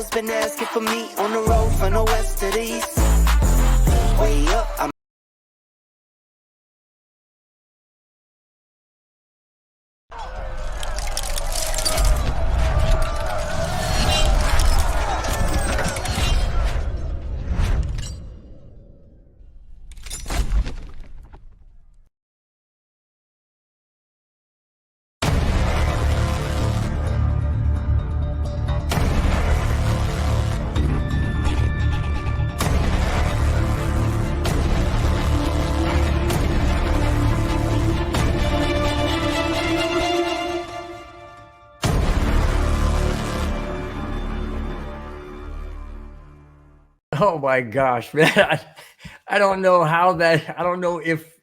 hoes been asking for me on the road from the west to the east. Way up, I'm Oh my gosh, man. I don't know how that, I don't know if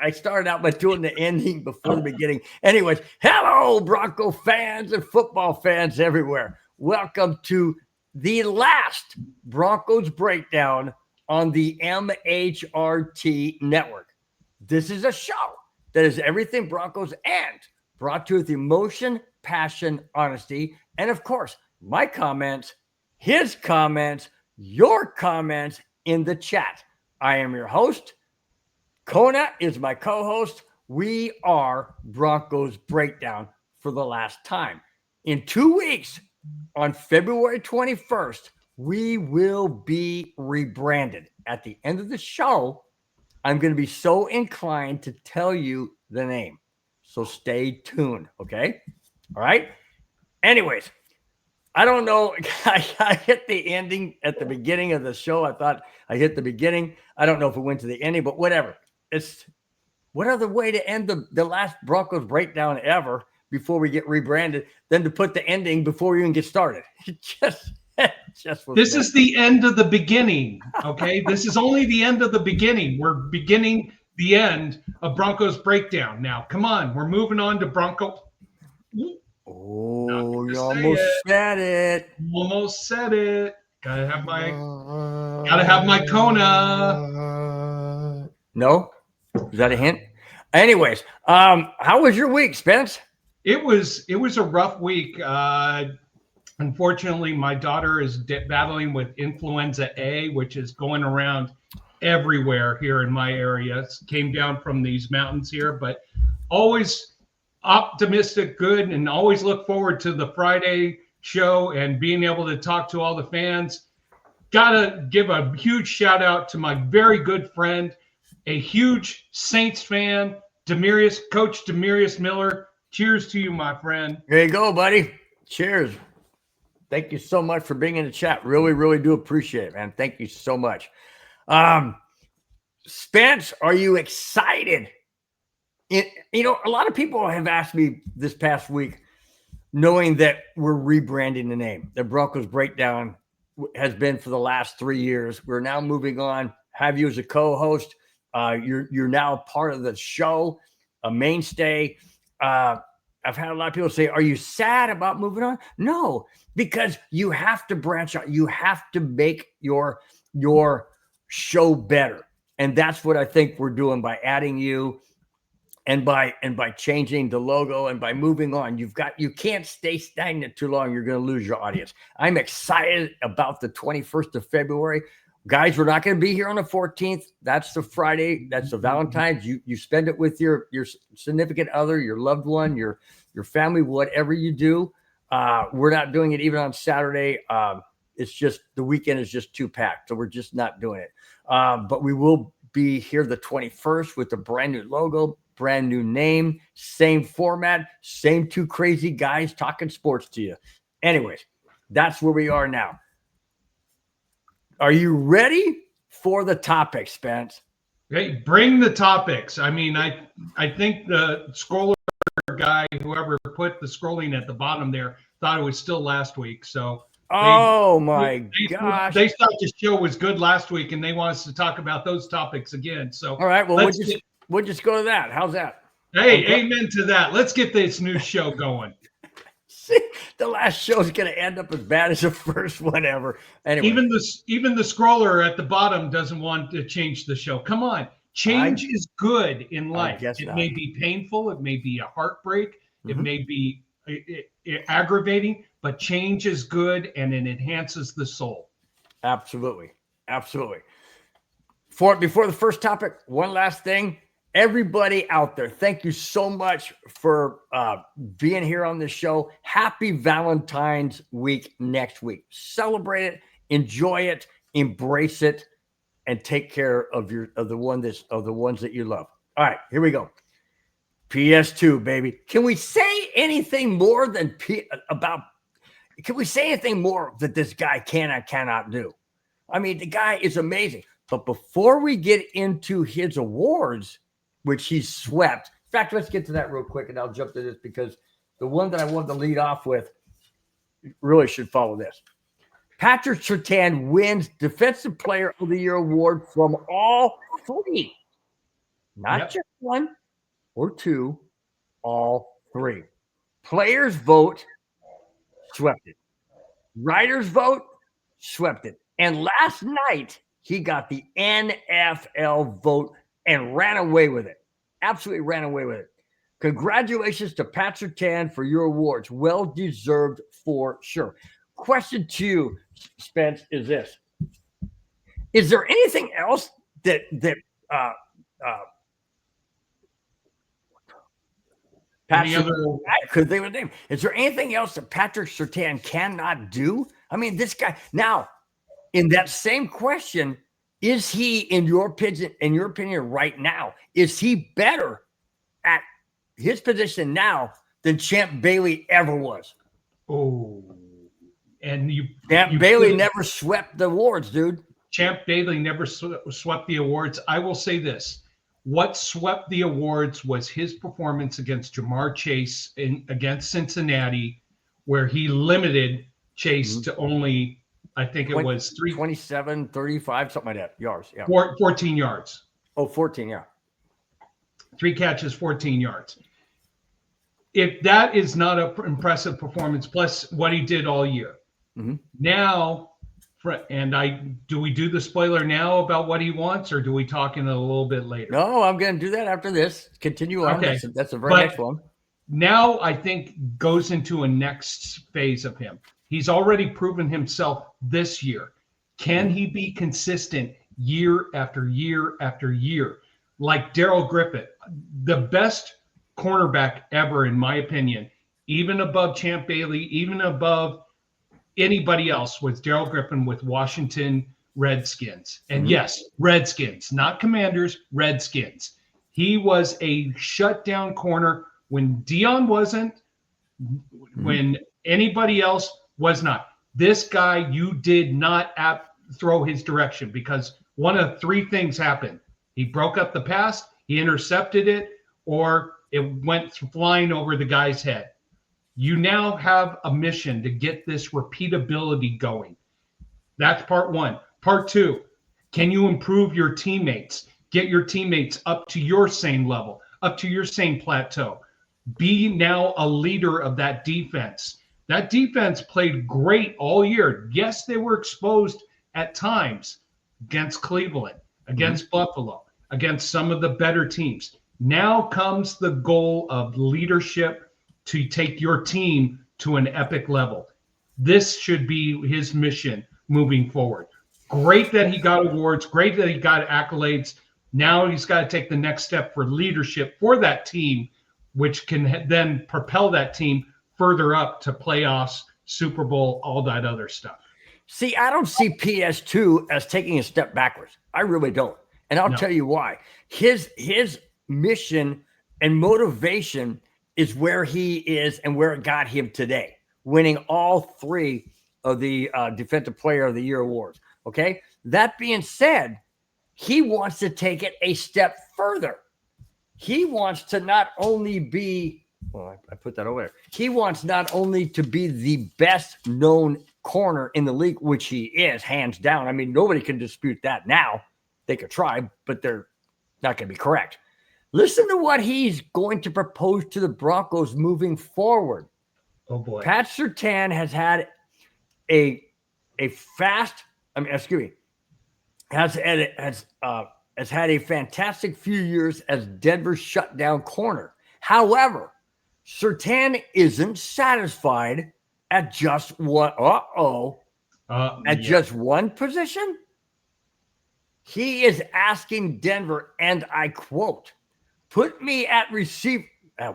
I started out by doing the ending before the beginning. Anyways, hello, Bronco fans and football fans everywhere. Welcome to the last Broncos Breakdown on the MHRT network. This is a show that is everything Broncos and brought to you with emotion, passion, honesty, and of course, my comments, his comments, your comments in the chat. I am your host. Kona is my co-host. We are Broncos Breakdown for the last time. In 2 weeks, on February 21st, we will be rebranded. At the end of the show, I'm going to be so inclined to tell you the name. So stay tuned, okay? All right? Anyways, I don't know. I hit the ending at the beginning of the show. I thought I hit the beginning. I don't know if it went to the ending, but whatever. It's what other way to end the last Broncos Breakdown ever before we get rebranded than to put the ending before we even get started. This is the end of the beginning, okay? This is only the end of the beginning. We're beginning the end of Broncos Breakdown. Now, come on. We're moving on to Bronco. Oh, you almost said it. Almost said it. Gotta have my Kona. No? Is that a hint? Anyways, how was your week, Spence? It was a rough week. Unfortunately, my daughter is battling with influenza A, which is going around everywhere here in my area. It came down from these mountains here, but always optimistic, good, and always look forward to the Friday show and being able to talk to all the fans. Gotta give a huge shout out to my very good friend, a huge Saints fan, Coach Demarius Miller. Cheers to you, my friend. There you go, buddy. Cheers. Thank you so much for being in the chat. Really, really do appreciate it, man. Thank you so much. Spence, are you excited? A lot of people have asked me this past week, knowing that we're rebranding the name. The Broncos Breakdown has been for the last 3 years. We're now moving on. Have you as a co-host. You're now part of the show, a mainstay. I've had a lot of people say, "Are you sad about moving on?" No, because you have to branch out. You have to make your show better, and that's what I think we're doing by adding you. And by changing the logo and by moving on, you can't stay stagnant too long. You're going to lose your audience. I'm excited about the 21st of February. Guys, we're not going to be here on the 14th. That's the Friday. That's the Valentine's. You spend it with your significant other, your loved one, your family, whatever you do. We're not doing it even on Saturday. It's just the weekend is just too packed. So we're just not doing it. But we will be here the 21st with a brand new logo, brand new name, same format, same two crazy guys talking sports to you. Anyways, that's where we are now. Are you ready for the topics, Spence? Hey, bring the topics. I mean, I think the scroller guy, whoever put the scrolling at the bottom there, thought it was still last week. So my gosh. They thought the show was good last week and they want us to talk about those topics again. So all right, well, we'll just go to that. How's that? Hey, amen to that. Let's get this new show going. See, the last show is going to end up as bad as the first one ever. Anyway, even the scroller at the bottom doesn't want to change the show. Come on, change is good in life. It may be painful. It may be a heartbreak. It may be aggravating, but change is good and it enhances the soul. Absolutely. Absolutely. Before the first topic, one last thing. Everybody out there, thank you so much for being here on the show. Happy Valentine's week next week. Celebrate it, enjoy it, embrace it, and take care of the ones that you love. All right, here we go. PS2, baby. Can we say anything more than can we say anything more that this guy cannot do? I mean, the guy is amazing. But before we get into his awards, which he swept, in fact, let's get to that real quick, and I'll jump to this because the one that I wanted to lead off with really should follow this. Patrick Surtain wins Defensive Player of the Year award from all three, not just one or two, all three. Players vote, swept it. Writers vote, swept it. And last night, he got the NFL vote and ran away with it. Absolutely ran away with it. Congratulations to Pat Surtain for your awards. Well deserved for sure. Question to you, Spence, is this. Is there anything else that could they name? Is there anything else that Patrick Surtain cannot do? I mean, this guy now, in that same question, is he, in your opinion, right now, is he better at his position now than Champ Bailey ever was? Oh, and Champ Bailey never swept the awards, dude. Champ Bailey never swept the awards. I will say this. What swept the awards was his performance against Jamar Chase against Cincinnati, where he limited Chase to only, I think it was 27, 35, something like that, yards. Yeah. 14 yards. Oh, 14, yeah. 3 catches, 14 yards. If that is not an impressive performance, plus what he did all year. Now, do we do the spoiler now about what he wants, or do we talk in it a little bit later? No, I'm going to do that after this. Continue on. Okay. That's the very next one. Now I think goes into a next phase of him. He's already proven himself this year. Can he be consistent year after year after year? Like Darrell Griffith, the best cornerback ever, in my opinion, even above Champ Bailey, even above anybody else, was Darrell Griffin with Washington Redskins. And yes, Redskins, not Commanders, Redskins. He was a shutdown corner when Dion wasn't, when anybody else was not. This guy, you did not throw his direction, because one of 3 things happened. He broke up the pass, he intercepted it, or it went flying over the guy's head. You now have a mission to get this repeatability going. That's part 1. Part 2, can you improve your teammates? Get your teammates up to your same level, up to your same plateau. Be now a leader of that defense. That defense played great all year. Yes, they were exposed at times against Cleveland, against Buffalo, against some of the better teams. Now comes the goal of leadership to take your team to an epic level. This should be his mission moving forward. Great that he got awards. Great that he got accolades. Now he's got to take the next step for leadership for that team, which can then propel that team further up to playoffs, Super Bowl, all that other stuff. See, I don't see PS2 as taking a step backwards. I really don't. And I'll tell you why. His mission and motivation is where he is and where it got him today, winning all 3 of the Defensive Player of the Year awards. Okay. That being said, he wants to take it a step further. He wants to not only be, I put that over there. He wants not only to be the best known corner in the league, which he is, hands down. I mean, nobody can dispute that now. They could try, but they're not going to be correct. Listen to what he's going to propose to the Broncos moving forward. Oh boy. Pat Surtain has had has had a fantastic few years as Denver's shutdown corner. However, Surtain isn't satisfied at just what? Just one position. He is asking Denver, and I quote, "Put me at receiver."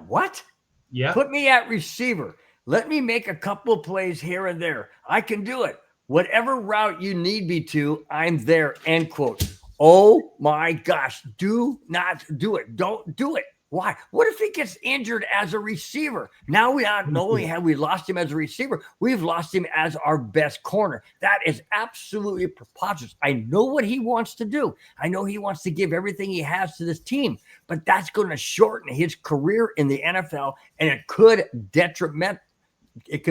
What? Yeah. Put me at receiver. Let me make a couple of plays here and there. I can do it. Whatever route you need me to, I'm there. End quote. Oh my gosh. Do not do it. Don't do it. Why? What if he gets injured as a receiver? Now we not only have we lost him as a receiver, we've lost him as our best corner. That is absolutely preposterous. I know what he wants to do. I know he wants to give everything he has to this team, but that's going to shorten his career in the NFL, and it could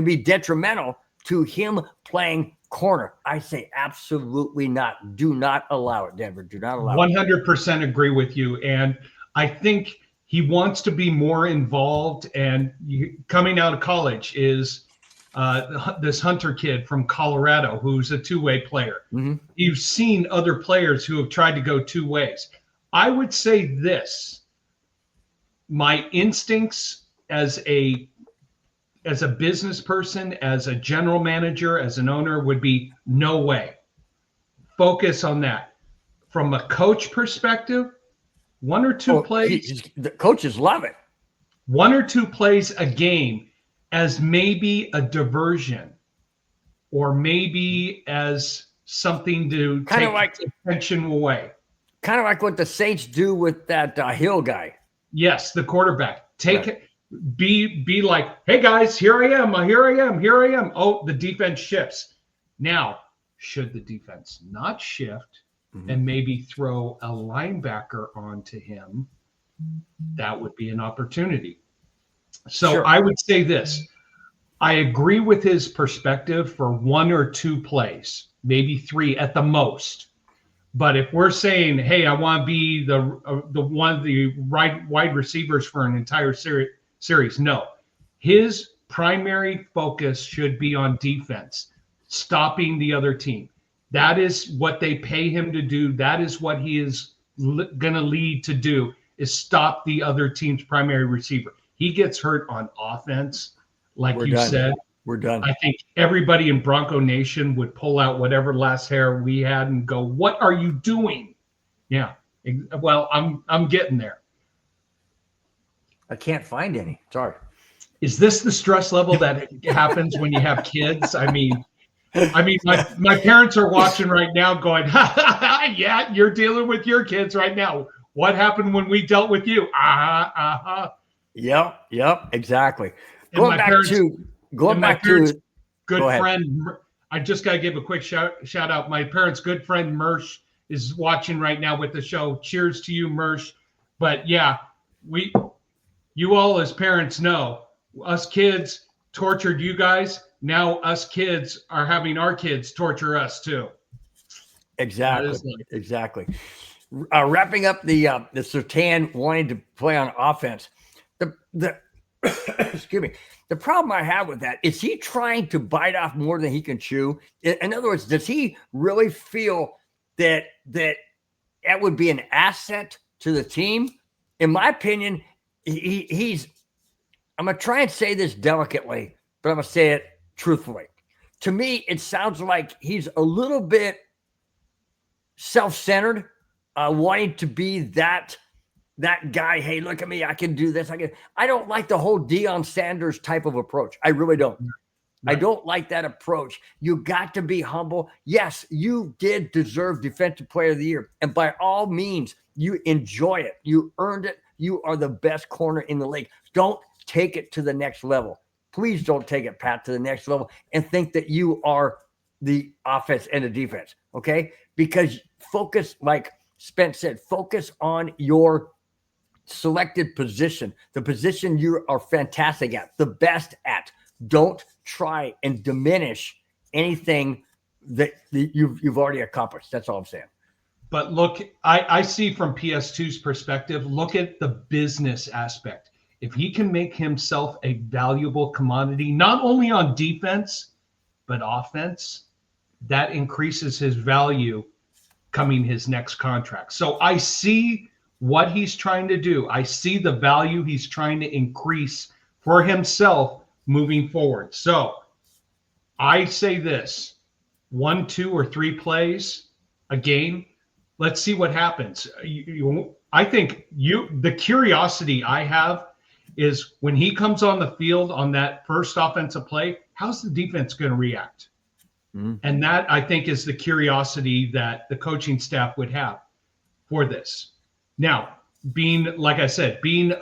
be detrimental to him playing corner. I say absolutely not. Do not allow it, Denver. Do not allow it. 100% agree with you. And I think he wants to be more involved. And coming out of college is this Hunter kid from Colorado who's a two-way player. Mm-hmm. You've seen other players who have tried to go two ways. I would say this. My instincts as a business person, as a general manager, as an owner would be no way. Focus on that. From a coach perspective, one or two plays. The coaches love it. One or two plays a game as maybe a diversion or maybe as something to take attention away. Kind of like what the Saints do with that Hill guy. Yes, the quarterback. Be like, hey guys, here I am. Oh, the defense shifts. Now, should the defense not shift and maybe throw a linebacker onto him, that would be an opportunity. So sure. I would say this. I agree with his perspective for one or two plays, maybe three at the most. But if we're saying, hey, I want to be the one of the wide receivers for an entire series, no. His primary focus should be on defense, stopping the other team. That is what they pay him to do. That is what he is going to lead to do, is stop the other team's primary receiver. He gets hurt on offense, like you said. We're done. I think everybody in Bronco Nation would pull out whatever last hair we had and go, "What are you doing?" Yeah. Well, I'm getting there. I can't find any. Sorry. Is this the stress level that happens when you have kids? I mean, my parents are watching right now going, yeah, you're dealing with your kids right now. What happened when we dealt with you? Yep, exactly. And Going back to good friend. I just got to give a quick shout out. My parents' good friend Mersh is watching right now with the show. Cheers to you, Mersh. But yeah, you all as parents know, us kids tortured you guys. Now us kids are having our kids torture us too. Exactly. Wrapping up the Surtain wanting to play on offense. The excuse me. The problem I have with that is he trying to bite off more than he can chew. In other words, does he really feel that would be an asset to the team? In my opinion, he's. I'm gonna try and say this delicately, but I'm gonna say it truthfully. To me, it sounds like he's a little bit self-centered, wanting to be that guy. Hey, look at me, I can do this. I don't like the whole Deion Sanders type of approach. I really don't. Right. I don't like that approach. You got to be humble. Yes, you did deserve Defensive Player of the Year. And by all means, you enjoy it. You earned it. You are the best corner in the league. Don't take it to the next level. Please don't take it, Pat, to the next level and think that you are the offense and the defense, okay? Because focus, like Spence said, focus on your selected position, the position you are fantastic at, the best at. Don't try and diminish anything that you've already accomplished. That's all I'm saying. But look, I see from PS2's perspective, look at the business aspect. If he can make himself a valuable commodity, not only on defense, but offense, that increases his value coming his next contract. So I see what he's trying to do. I see the value he's trying to increase for himself moving forward. So I say this, 1, 2, or 3 plays a game. Let's see what happens. I think the curiosity I have is when he comes on the field on that first offensive play, how's the defense going to react? Mm-hmm. And that, I think, is the curiosity that the coaching staff would have for this. Now, being, like I said, being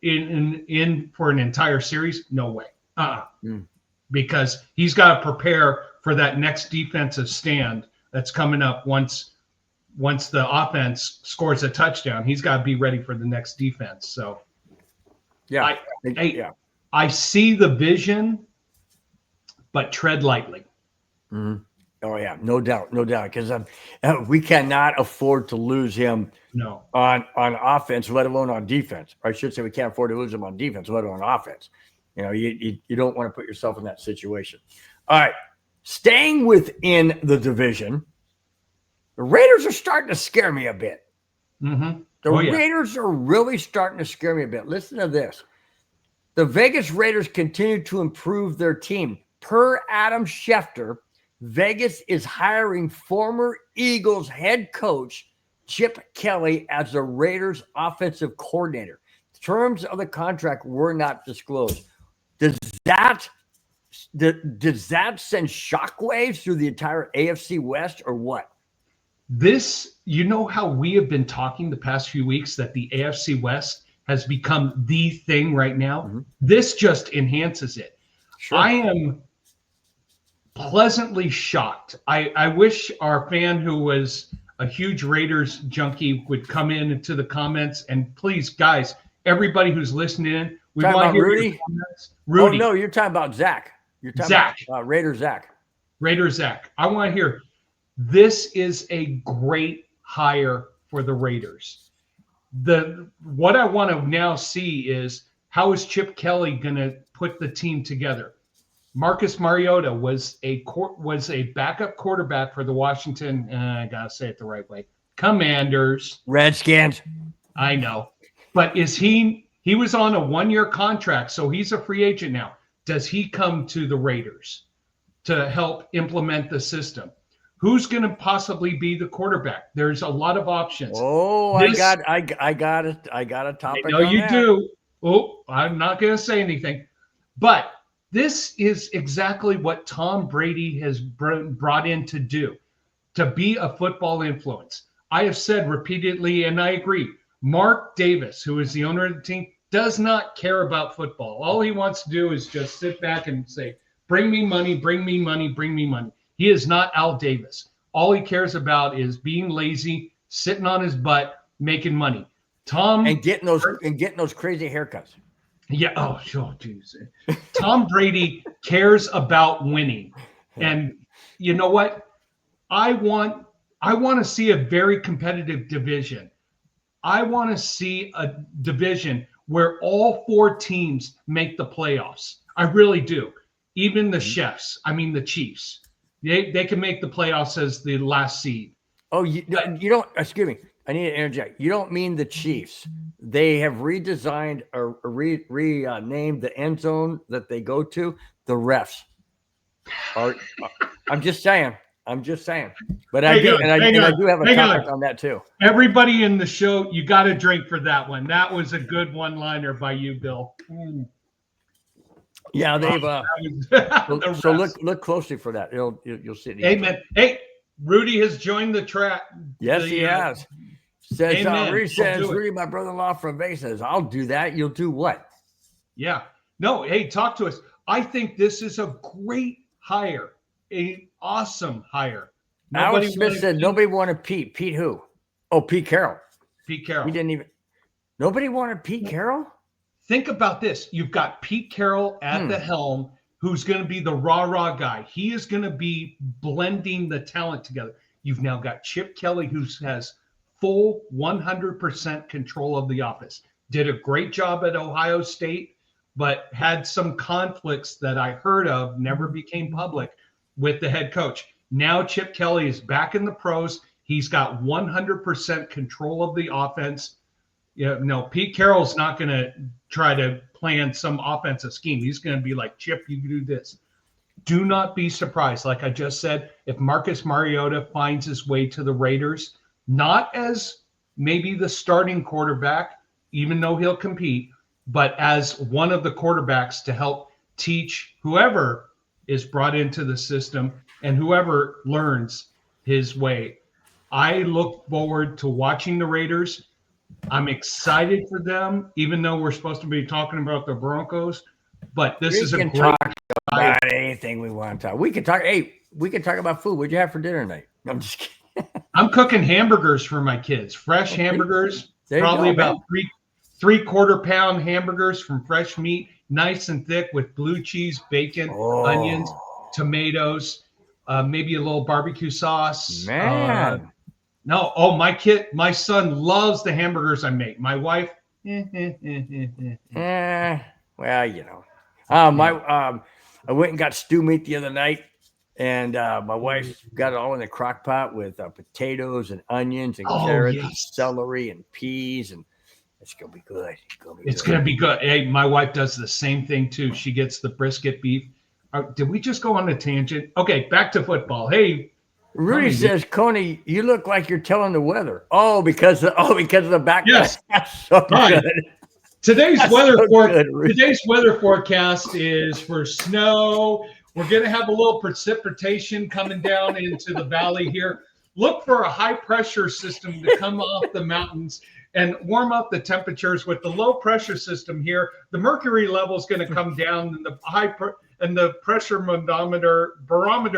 in for an entire series, no way. Because he's got to prepare for that next defensive stand that's coming up once the offense scores a touchdown. He's got to be ready for the next defense. So, I see the vision, but tread lightly. Mm-hmm. Oh yeah, no doubt, because we cannot afford to lose him. No, on offense, let alone on defense. Or I should say, we can't afford to lose him on defense, let alone on offense. You know, you don't want to put yourself in that situation. All right, staying within the division, the Raiders are starting to scare me a bit. Mm-hmm. The Raiders are really starting to scare me a bit. Listen to this. The Vegas Raiders continue to improve their team. Per Adam Schefter, Vegas is hiring former Eagles head coach Chip Kelly as the Raiders offensive coordinator. Terms of the contract were not disclosed. Does that send shockwaves through the entire AFC West or what? This, you know how we have been talking the past few weeks that the AFC West has become the thing right now? Mm-hmm. This just enhances it. Sure. I am pleasantly shocked. I wish our fan who was a huge Raiders junkie would come into the comments, and please, guys, everybody who's listening in, we want to hear Rudy? Your comments. Rudy. Oh, no, you're talking about Zach. You're talking Zach. About Raider Zach. Raider Zach. I want to hear, this is a great hire for the Raiders. What I want to now see is, how is Chip Kelly going to put the team together? Marcus Mariota was a backup quarterback for the Washington, I got to say it the right way, Commanders. Redskins. I know. But he was on a 1-year contract, so he's a free agent now. Does he come to the Raiders to help implement the system? Who's going to possibly be the quarterback? There's a lot of options. Oh, I got a topic. I know you do. Oh, I'm not going to say anything. But this is exactly what Tom Brady has brought in to do, to be a football influence. I have said repeatedly, and I agree, Mark Davis, who is the owner of the team, does not care about football. All he wants to do is just sit back and say, bring me money, bring me money, bring me money. He is not Al Davis. All he cares about is being lazy, sitting on his butt, making money. And getting those crazy haircuts. Yeah. Oh, sure. Geez. Tom Brady cares about winning. And you know what? I want to see a very competitive division. I want to see a division where all 4 teams make the playoffs. I really do. Even the the Chiefs. They can make the playoffs as the last seed. Oh, you don't, excuse me. I need to interject. You don't mean the Chiefs. They have redesigned or renamed the end zone that they go to the refs. I'm just saying. But I do have a topic on that too. Everybody in the show, you got to drink for that one. That was a good one-liner by you, Bill. Yeah, they've so look closely for that. You'll see it. Amen. Hey, Rudy has joined the track. Yes, he has. Rudy, my brother-in-law from Vegas, says, I'll do that. You'll do what? Yeah. No, hey, talk to us. I think this is a great hire, an awesome hire. Alex Smith said nobody wanted Pete. Pete who? Oh, Pete Carroll. Pete Carroll. He didn't even. Nobody wanted Pete Carroll? Think about this. You've got Pete Carroll at the helm, who's going to be the rah-rah guy. He is going to be blending the talent together. You've now got Chip Kelly, who has full 100% control of the office. Did a great job at Ohio State, but had some conflicts that I heard of, never became public, with the head coach. Now Chip Kelly is back in the pros. He's got 100% control of the offense. No, Pete Carroll's not going to try to plan some offensive scheme. He's going to be like, Chip, you do this. Do not be surprised. Like I just said, if Marcus Mariota finds his way to the Raiders, not as maybe the starting quarterback, even though he'll compete, but as one of the quarterbacks to help teach whoever is brought into the system and whoever learns his way. I look forward to watching the Raiders. I'm excited for them, even though we're supposed to be talking about the Broncos. But this is a great talk about anything we want to talk. We can talk. Hey, we can talk about food. What'd you have for dinner tonight? I'm just kidding. I'm cooking hamburgers for my kids. Fresh hamburgers, probably about three-quarter pound hamburgers from fresh meat, nice and thick with blue cheese, bacon, onions, tomatoes, maybe a little barbecue sauce. Man. My son loves the hamburgers I make. My wife, well, you know. I went and got stew meat the other night, and my wife got it all in a crock pot with potatoes and onions and carrots and celery and peas, and it's gonna be good. It's gonna be good. Hey, my wife does the same thing too. She gets the brisket beef. Did we just go on a tangent? Okay, back to football. Hey, Rudy says, Coney, you look like you're telling the weather. Because of the back. Yes. So good. Today's weather forecast is for snow. We're going to have a little precipitation coming down into the valley here. Look for a high pressure system to come off the mountains and warm up the temperatures. With the low pressure system here, the mercury level is going to come down, and the pressure barometer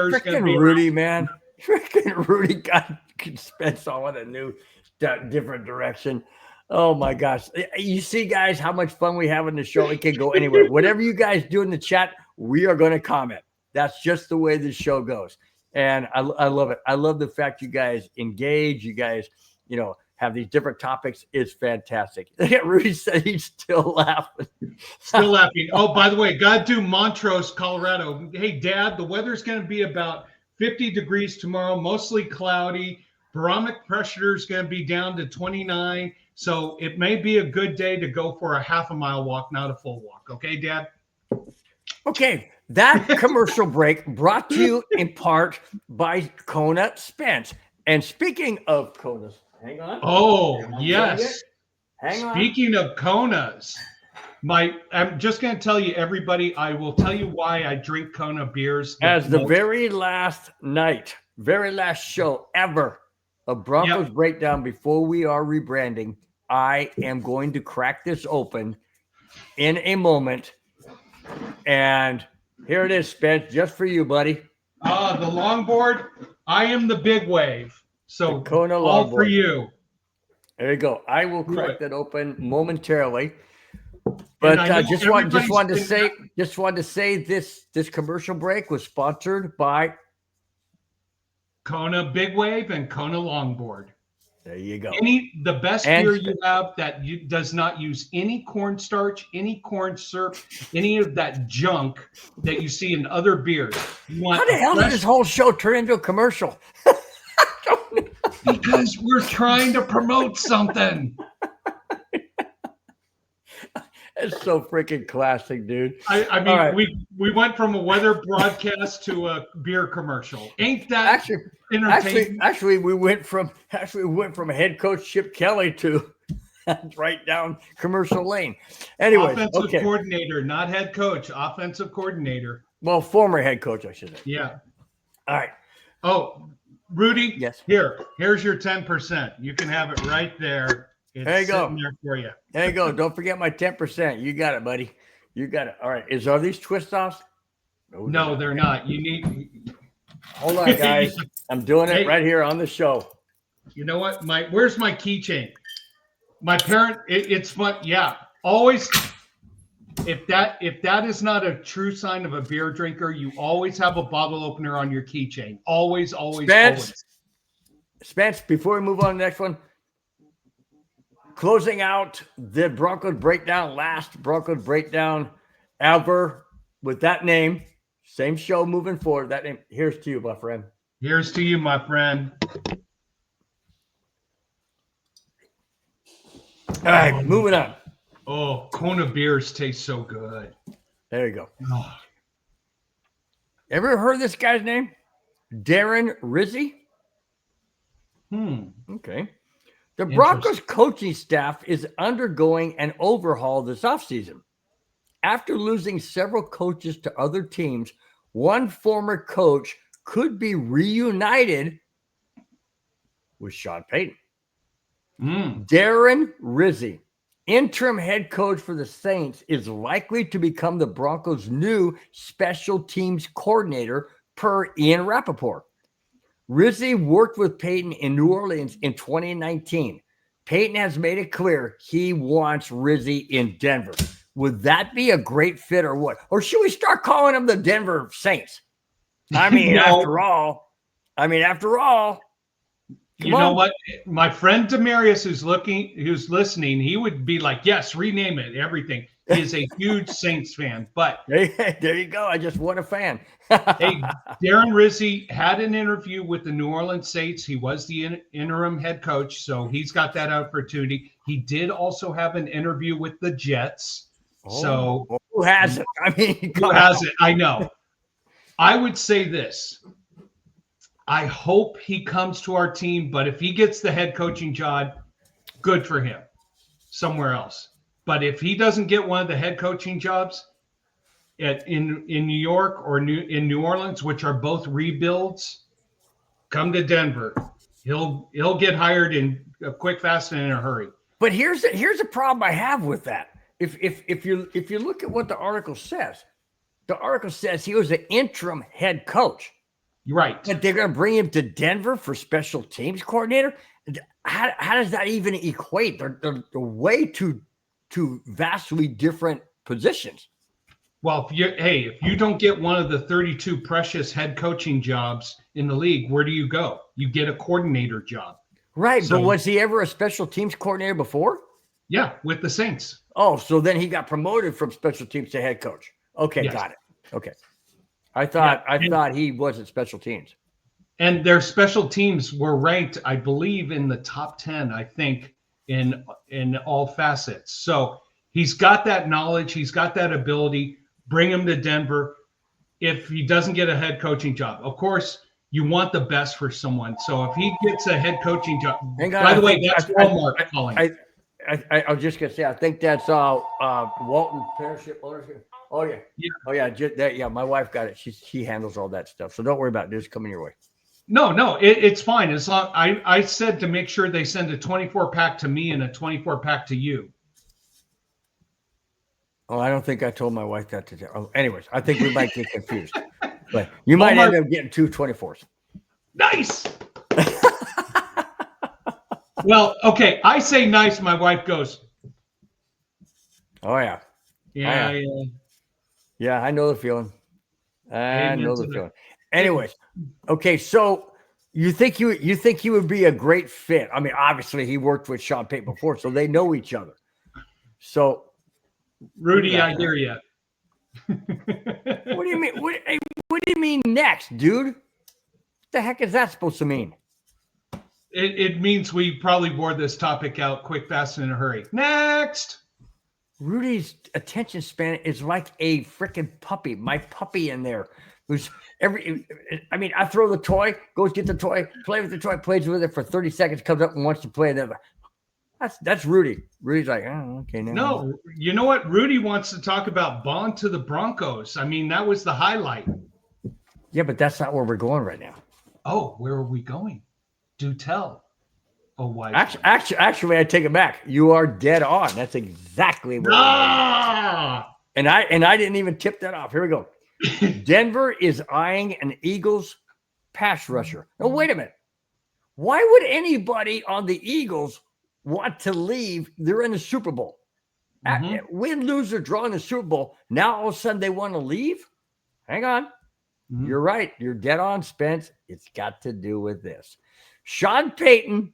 is going to be Rudy, man. Freaking Rudy can spend all in a new, different direction. Oh my gosh. You see, guys, how much fun we have in the show. It can go anywhere. Whatever you guys do in the chat, we are going to comment. That's just the way this show goes. And I love it. I love the fact you guys engage. You guys, have these different topics. It's fantastic. Rudy said he's still laughing. Still laughing. Oh, by the way, got to do Montrose, Colorado. Hey, Dad, the weather's going to be about 50 degrees tomorrow, mostly cloudy. Barometric pressure is going to be down to 29. So it may be a good day to go for a half a mile walk, not a full walk. Okay, Dad? Okay. That commercial break brought to you in part by Kona Spence. And speaking of Konas, hang on. Oh, yes. Hang on. Speaking of Konas, I'm just going to tell you, everybody, I will tell you why I drink Kona beers. As the very last show ever of Broncos Breakdown before we are rebranding, I am going to crack this open in a moment. And here it is, Spence, just for you, buddy. The longboard. I am the big wave. So Kona all longboard for you. There you go. I will crack that open momentarily. But just wanted to say this commercial break was sponsored by Kona Big Wave and Kona Longboard. There you go. The best beer you have that does not use any cornstarch, any corn syrup, any of that junk that you see in other beers. How the hell did this whole show turn into a commercial? Because we're trying to promote something. It's so freaking classic, dude. I mean, right. we went from a weather broadcast to a beer commercial. Ain't that entertaining? Actually, we went from head coach Chip Kelly to right down commercial lane. Anyway, offensive coordinator, not head coach. Offensive coordinator. Well, former head coach, I should say. Yeah. All right. Oh, Rudy. Yes. Here's your 10%. You can have it right there. It's there you go. There for you. There you go. Don't forget my 10%. You got it, buddy. You got it. All right. Are these twist offs? No, they're not. You need. Hold on, guys. I'm doing it right here on the show. You know what? Where's my keychain? My parent. It's fun. Yeah. Always. If that is not a true sign of a beer drinker, you always have a bottle opener on your keychain. Always. Spence. Before we move on to the next one. Closing out the Broncos Breakdown, last Broncos Breakdown ever with that name. Same show moving forward. That name. Here's to you, my friend. Here's to you, my friend. All right, moving on. Oh, Kona beers taste so good. There you go. Oh. Ever heard this guy's name? Darren Rizzi? Okay. The Broncos coaching staff is undergoing an overhaul this offseason. After losing several coaches to other teams, one former coach could be reunited with Sean Payton. Darren Rizzi, interim head coach for the Saints, is likely to become the Broncos' new special teams coordinator, per Ian Rappaport. Rizzi worked with Payton in New Orleans in 2019. Payton has made it clear he wants Rizzi in Denver. Would that be a great fit or what? Or should we start calling them the Denver Saints? I mean, after all, you know what? My friend Demarius who's listening, he would be like, yes, rename it, everything. He is a huge Saints fan. But there you go. I just want a fan. Hey, Darren Rizzi had an interview with the New Orleans Saints. He was the interim head coach, so he's got that opportunity. He did also have an interview with the Jets. So who hasn't? I mean, who hasn't? I know. I would say this. I hope he comes to our team, but if he gets the head coaching job, good for him somewhere else. But if he doesn't get one of the head coaching jobs in New York or in New Orleans, which are both rebuilds, come to Denver. He'll get hired in a quick, fast, and in a hurry. But here's a problem I have with that. If you look at what the article says he was an interim head coach. You're right. But they're going to bring him to Denver for special teams coordinator. How does that even equate? They're way too vastly different positions. Well, if you don't get one of the 32 precious head coaching jobs in the league, where do you go? You get a coordinator job. Right. So, but was he ever a special teams coordinator before? Yeah, with the Saints. Oh, so then he got promoted from special teams to head coach. Okay, yes. Got it. Okay. I thought he wasn't special teams. And their special teams were ranked, I believe, in the top 10, I think, in all facets. So he's got that knowledge. He's got that ability. Bring him to Denver if he doesn't get a head coaching job. Of course, you want the best for someone. So if he gets a head coaching job, by the way, that's Walmart calling. I was just going to say, I think that's Walton Partnership Ownership. Oh, yeah. Oh, yeah. My wife got it. She handles all that stuff. So don't worry about it. It's coming your way. No, it's fine. As long I said to make sure they send a 24-pack to me and a 24-pack to you. Oh, I don't think I told my wife that today. Oh, anyways, I think we might get confused. But you might end up getting 2 24s. Nice. Well, okay. I say nice. My wife goes. Oh, yeah. Yeah. Yeah, I know the feeling. I know the feeling. Anyways, okay, so you think he would be a great fit? I mean, obviously he worked with Sean Payton before, so they know each other. So, Rudy, I hear you. What do you mean? What do you mean next, dude? What the heck is that supposed to mean? It means we probably bore this topic out quick, fast, and in a hurry. Next. Rudy's attention span is like a freaking puppy. My puppy in there. Who's I throw the toy, goes get the toy, play with the toy, plays with it for 30 seconds, comes up and wants to play. Then that's Rudy. Rudy's like, oh, okay. No, you know what? Rudy wants to talk about Baun to the Broncos. I mean, that was the highlight. Yeah, but that's not where we're going right now. Oh, where are we going? Do tell. Oh, why? Actually, I take it back. You are dead on. That's exactly where we're going. And I didn't even tip that off. Here we go. Denver is eyeing an Eagles pass rusher. Now, wait a minute. Why would anybody on the Eagles want to leave? They're in the Super Bowl. Win, lose, or draw in the Super Bowl. Now, all of a sudden, they want to leave? Hang on. You're right. You're dead on, Spence. It's got to do with this. Sean Payton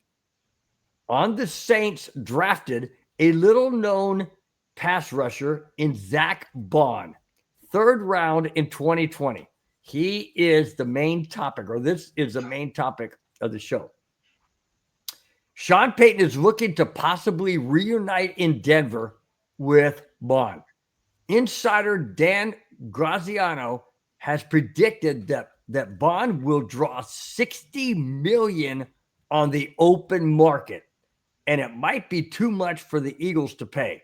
on the Saints drafted a little-known pass rusher in Zach Baun. 3rd round in 2020. He is the main topic, or this is the main topic of the show. Sean Payton is looking to possibly reunite in Denver with Baun. Insider Dan Graziano has predicted that Baun will draw $60 million on the open market, and it might be too much for the Eagles to pay.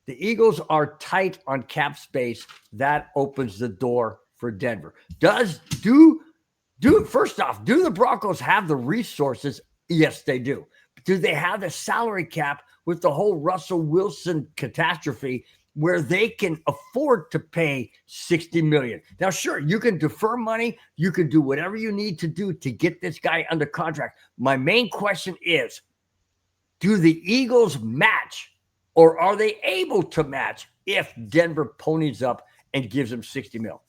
The Eagles are tight on cap space. That opens the door for Denver. First off, do the Broncos have the resources? Yes, they do. Do they have the salary cap with the whole Russell Wilson catastrophe where they can afford to pay $60 million? Now, sure, you can defer money. You can do whatever you need to do to get this guy under contract. My main question is, do the Eagles match, or are they able to match if Denver ponies up and gives them $60 million?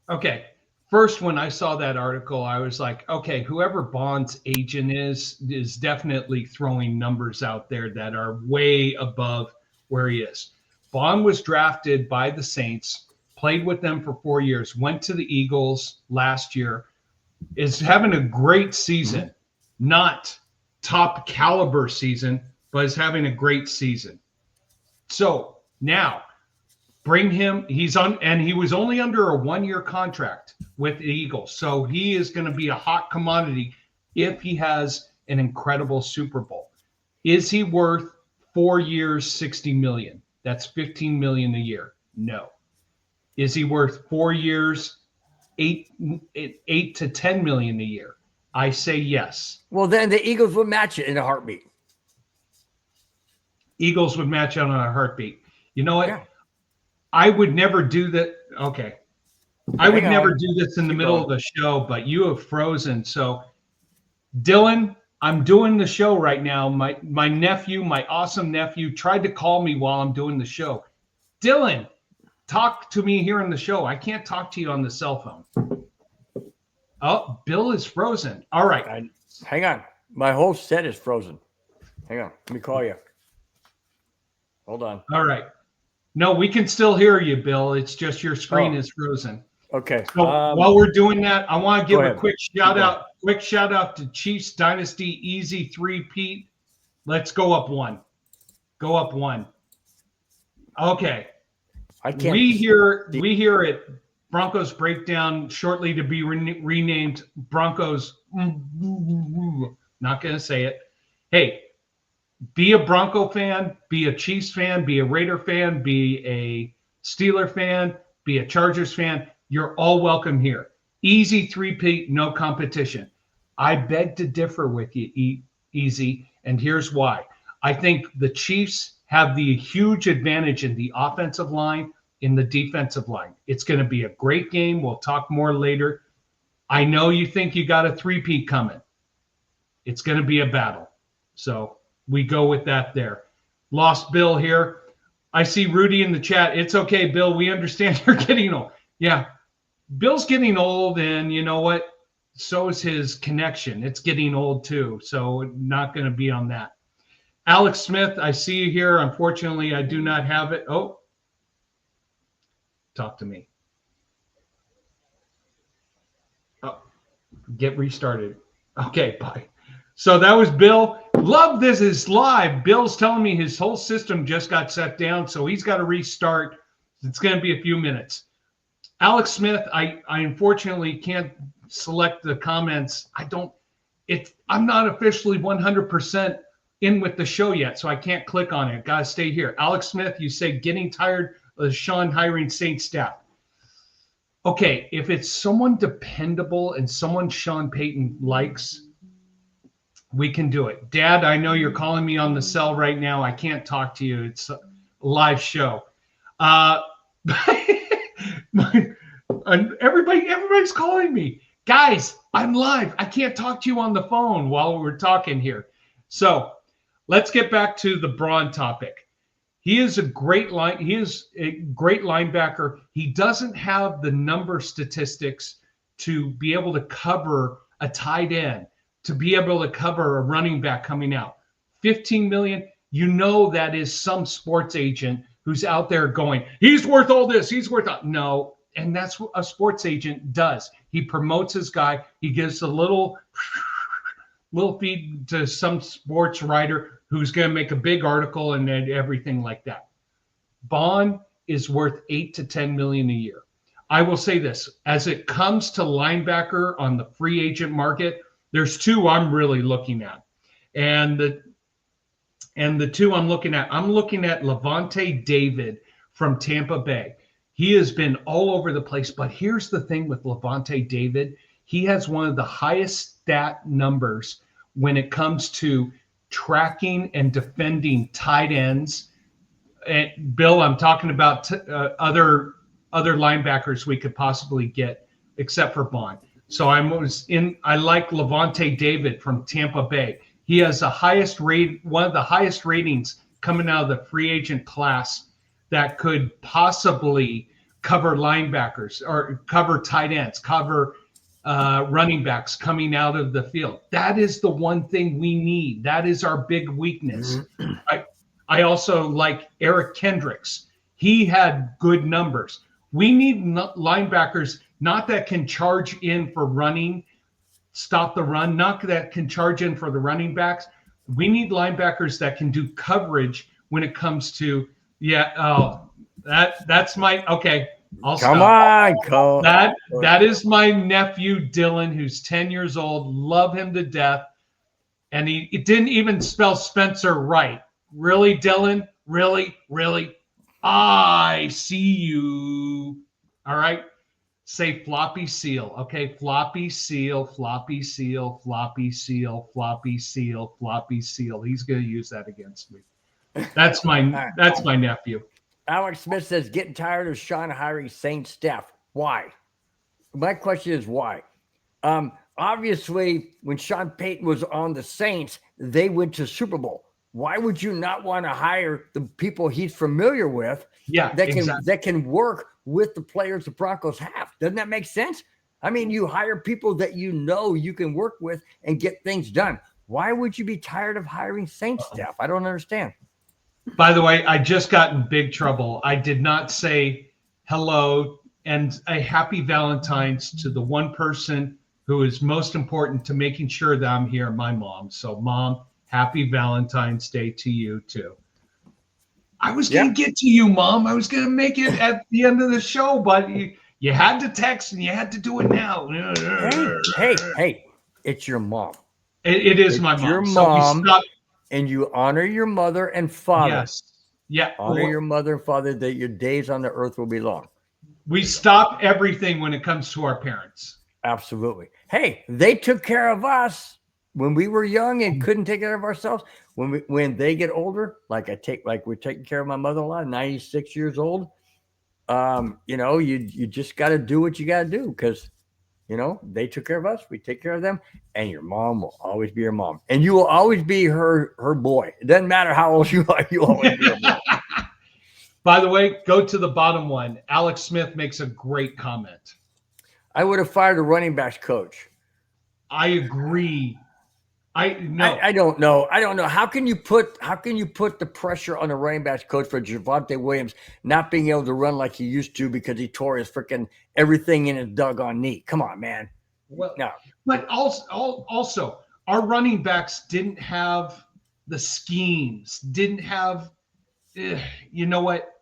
Okay. First, when I saw that article, I was like, okay, whoever Baun's agent is definitely throwing numbers out there that are way above where he is. Baun was drafted by the Saints, played with them for 4 years, went to the Eagles last year, is having a great season, not top caliber season, but is having a great season. So now bring him. He was only under a 1-year contract with the Eagles. So he is going to be a hot commodity if he has an incredible Super Bowl. Is he worth 4 years, $60 million? That's $15 million a year. No. Is he worth 4 years, $8 to $10 million a year? I say yes. Well, then the Eagles would match it in a heartbeat. Eagles would match out on a heartbeat. You know what? Yeah. I would never do that. Okay. I would never do this in the middle of the show, but you have frozen. So, Dylan, I'm doing the show right now. My nephew, my awesome nephew, tried to call me while I'm doing the show. Dylan, talk to me here in the show. I can't talk to you on the cell phone. Oh, Bill is frozen. All right. Hang on. My whole set is frozen. Hang on. Let me call you. Hold on. All right. No, we can still hear you, Bill. It's just your screen is frozen. Okay. So while we're doing that, I want to give a quick shout out. Quick shout out to Chiefs Dynasty Easy 3-peat. Let's go up one. Go up one. Okay. We hear it. Broncos Breakdown, shortly to be renamed Broncos. Not going to say it. Hey, be a Bronco fan, be a Chiefs fan, be a Raider fan, be a Steeler fan, be a Chargers fan. You're all welcome here. Easy 3-peat, no competition. I beg to differ with you, Easy, and here's why. I think the Chiefs have the huge advantage in the offensive line, in the defensive line. It's going to be a great game. We'll talk more later. I know you think you got a 3-peat coming. It's going to be a battle. So we go with that there. Lost Bill here. I see Rudy in the chat. It's okay, Bill. We understand you're getting old. Yeah. Bill's getting old, and you know what? So is his connection. It's getting old too. So not going to be on that. Alex Smith, I see you here. Unfortunately, I do not have it. Oh, talk to me. Oh, get restarted. Okay, bye. So that was Bill. Love this is live. Bill's telling me his whole system just got set down, so he's got to restart. It's going to be a few minutes. Alex Smith, I unfortunately can't select the comments. I'm not officially 100% in with the show yet, so I can't click on it. Got to stay here. Alex Smith, you say getting tired of Sean hiring Saints staff. Okay, if it's someone dependable and someone Sean Payton likes, we can do it. Dad, I know you're calling me on the cell right now. I can't talk to you. It's a live show. Everybody's calling me. Guys, I'm live. I can't talk to you on the phone while we're talking here. So let's get back to the Braun topic. He is a great linebacker. He doesn't have the number statistics to be able to cover a tight end, to be able to cover a running back coming out. $15 million, you know that is some sports agent who's out there going, he's worth all this, he's worth all. No, and that's what a sports agent does. He promotes his guy. He gives a little little feed to some sports writer who's going to make a big article and then everything like that. Baun is worth 8 to 10 million a year. I will say this, as it comes to linebacker on the free agent market, there's two I'm really looking at. And the two I'm looking at Levante David from Tampa Bay. He has been all over the place, but here's the thing with Levante David. He has one of the highest stat numbers when it comes to tracking and defending tight ends. And Bill, I'm talking about other linebackers we could possibly get, except for Baun. So I like Levante David from Tampa Bay. He has one of the highest ratings coming out of the free agent class that could possibly cover linebackers or cover tight ends, cover running backs coming out of the field. That is the one thing we need. That is our big weakness. I also like Eric Kendricks. He had good numbers. We need linebackers, not that can charge in for running, stop the run, not that can charge in for the running backs. We need linebackers that can do coverage when it comes to, that's my, okay, I'll Come stop. on, Cole. That is my nephew, Dylan, who's 10 years old. Love him to death. And he didn't even spell Spencer right. Really, Dylan? Really? I see you. All right. Say floppy seal. Okay. Floppy seal, floppy seal, floppy seal, floppy seal, floppy seal. He's going to use that against me. That's my nephew. Alex Smith says, getting tired of Sean hiring Saint Steph. Why? My question is why? Obviously, when Sean Payton was on the Saints, they went to Super Bowl. Why would you not want to hire the people he's familiar with that can work with the players the Broncos have? Doesn't that make sense? I mean, you hire people that you know you can work with and get things done. Why would you be tired of hiring Saint Steph? I don't understand. By the way, I just got in big trouble. I did not say hello and a happy Valentine's to the one person who is most important to making sure that I'm here, my mom. So, Mom, happy Valentine's Day to you, too. I was going to get to you, Mom. I was going to make it at the end of the show, but you had to text and you had to do it now. Hey, it's your mom. It is my mom. Your mom. And you honor your mother and father. Yes. Yeah. Honor your mother and father that your days on the earth will be long. We stop everything when it comes to our parents. Absolutely. Hey, they took care of us when we were young and couldn't take care of ourselves. When they get older, like we're taking care of my mother-in-law, 96 years old. You just got to do what you got to do because, they took care of us. We take care of them. And your mom will always be your mom. And you will always be her boy. It doesn't matter how old you are. You always be her boy. By the way, go to the bottom one. Alex Smith makes a great comment. I would have fired a running backs coach. I agree. I don't know. How can you put the pressure on the running backs coach for Javonte Williams not being able to run like he used to because he tore his freaking everything in his doggone knee? Come on, man. Well, no. But also our running backs didn't have the schemes, didn't have, you know what?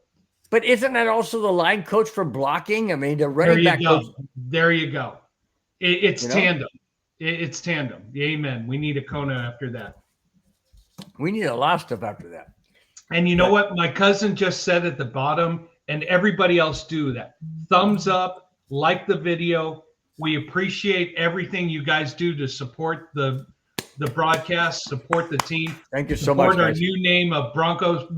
But isn't that also the line coach for blocking? I mean, the running back coach. There you go. It's tandem. It's tandem. Amen. We need a Kona after that. We need a lot of stuff after that. And you know what? My cousin just said at the bottom, and everybody else do that. Thumbs up, like the video. We appreciate everything you guys do to support the broadcast, support the team. Thank you so much. Support our new name of Broncos.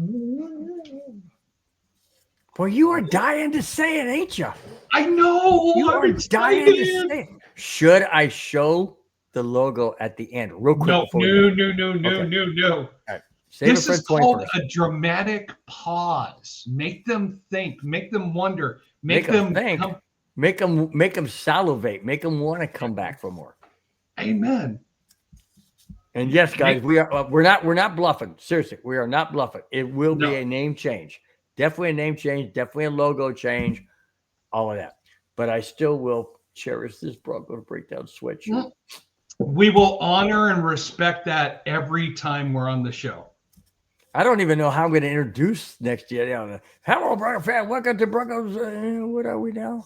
Well, you are dying to say it, ain't you? I know. You are dying to say it. Should I show the logo at the end real quick? No. All right. This is called a dramatic pause. Make them think. Make them wonder. Make them think. Make them salivate. Make them want to come back for more. Amen. And yes, guys, we're not bluffing. Seriously, we are not bluffing. It will be a name change. Definitely a name change. Definitely a logo change. All of that. But I still will cherish this Broncos Breakdown sweatshirt. We will honor and respect that every time we're on the show. I don't even know how I'm going to introduce next year. Hello, Bronco fan. Welcome to Broncos. What are we now?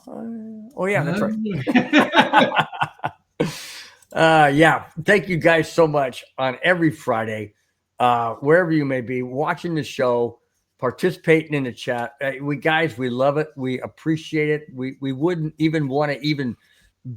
Oh, yeah, that's right. Yeah. Thank you guys so much on every Friday, wherever you may be, watching the show, participating in the chat. We love it. We appreciate it. We wouldn't even want to even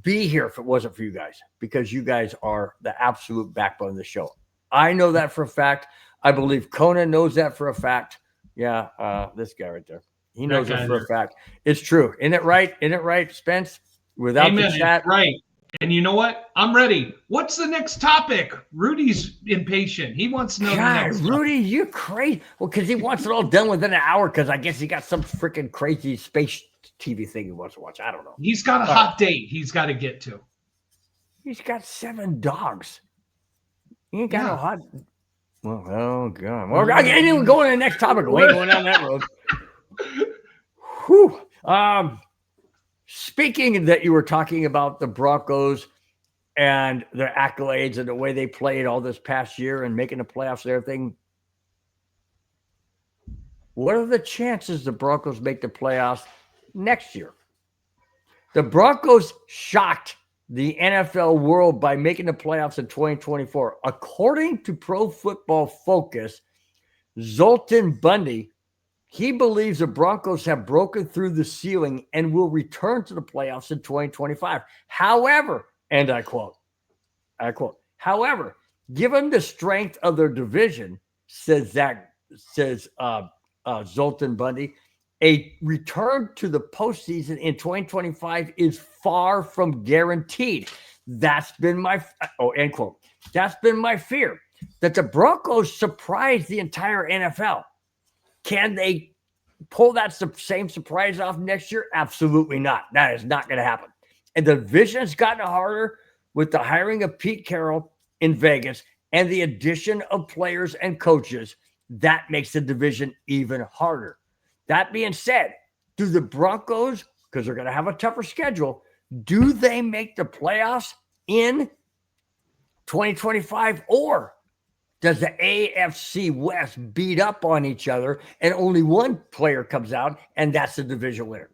be here if it wasn't for you guys, because you guys are the absolute backbone of the show. I know that for a fact. I believe Conan knows that for a fact. Yeah, this guy right there. He knows it for a fact. It's true. Isn't it right? Isn't it right, Spence? Without Amen, the chat. right. And you know what? I'm ready. What's the next topic? Rudy's impatient. He wants to know the next Rudy, topic. you're crazy. Well, because he wants it all done within an hour, because I guess he got some freaking crazy space TV thing he wants to watch. I don't know. He's got a hot date he's got to get to. He's got 7 dogs. He ain't got no hot... Well, oh God! Well, I can't even go to the next topic. We ain't going down that road. Whew. Speaking that you were talking about the Broncos and their accolades and the way they played all this past year and making the playoffs and everything, what are the chances the Broncos make the playoffs next year? The Broncos shocked the NFL world by making the playoffs in 2024. According to Pro Football Focus, Zoltan Bundy, he believes the Broncos have broken through the ceiling and will return to the playoffs in 2025. However, and I quote, however, given the strength of their division, says Zoltan Bundy, a return to the postseason in 2025 is far from guaranteed. That's been my end quote. That's been my fear, that the Broncos surprise the entire NFL. Can they pull that same surprise off next year? Absolutely not. That is not going to happen. And the division has gotten harder with the hiring of Pete Carroll in Vegas and the addition of players and coaches. That makes the division even harder. That being said, do the Broncos, because they're going to have a tougher schedule, do they make the playoffs in 2025, or does the AFC West beat up on each other and only one player comes out, and that's the division winner?